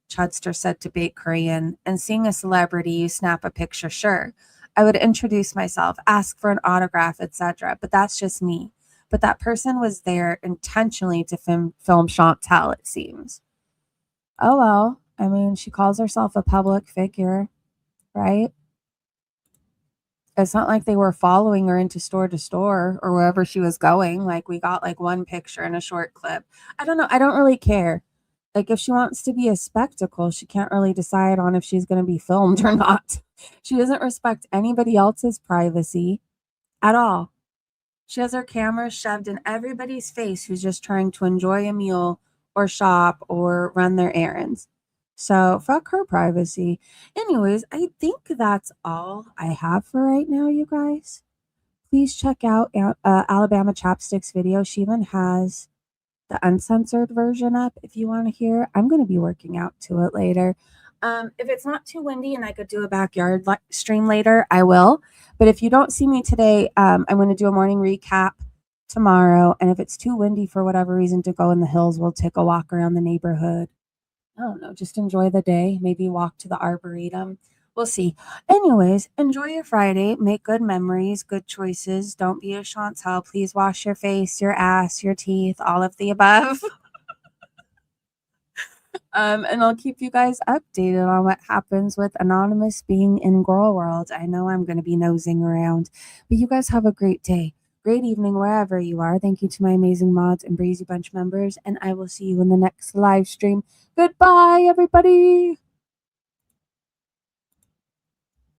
S2: Chudster said to Bake Korean, and seeing a celebrity, you snap a picture, sure. I would introduce myself, ask for an autograph, etc. But that's just me. But that person was there intentionally to film Chantel, it seems. Oh well, I mean, she calls herself a public figure, right? It's not like they were following her into store to store or wherever she was going. Like, we got like one picture and a short clip. I don't know. I don't really care. Like, if she wants to be a spectacle, she can't really decide on if she's going to be filmed or not. She doesn't respect anybody else's privacy at all. She has her camera shoved in everybody's face who's just trying to enjoy a meal or shop or run their errands. So fuck her privacy. Anyways, I think that's all I have for right now, you guys. Please check out Alabama Chapstick's video. She even has the uncensored version up if you want to hear. I'm going to be working out to it later. If it's not too windy and I could do a backyard stream later, I will. But if you don't see me today, I'm going to do a morning recap tomorrow. And if it's too windy for whatever reason to go in the hills, we'll take a walk around the neighborhood. I don't know, just enjoy the day. Maybe walk to the Arboretum. We'll see. Anyways, enjoy your Friday. Make good memories, good choices. Don't be a Chantel. Please wash your face, your ass, your teeth, all of the above. And I'll keep you guys updated on what happens with Anonymous being in Gorlworld. I know I'm going to be nosing around. But you guys have a great day. Great evening wherever you are. Thank you to my amazing mods and Breezy Bunch members. And I will see you in the next live stream. Goodbye, everybody.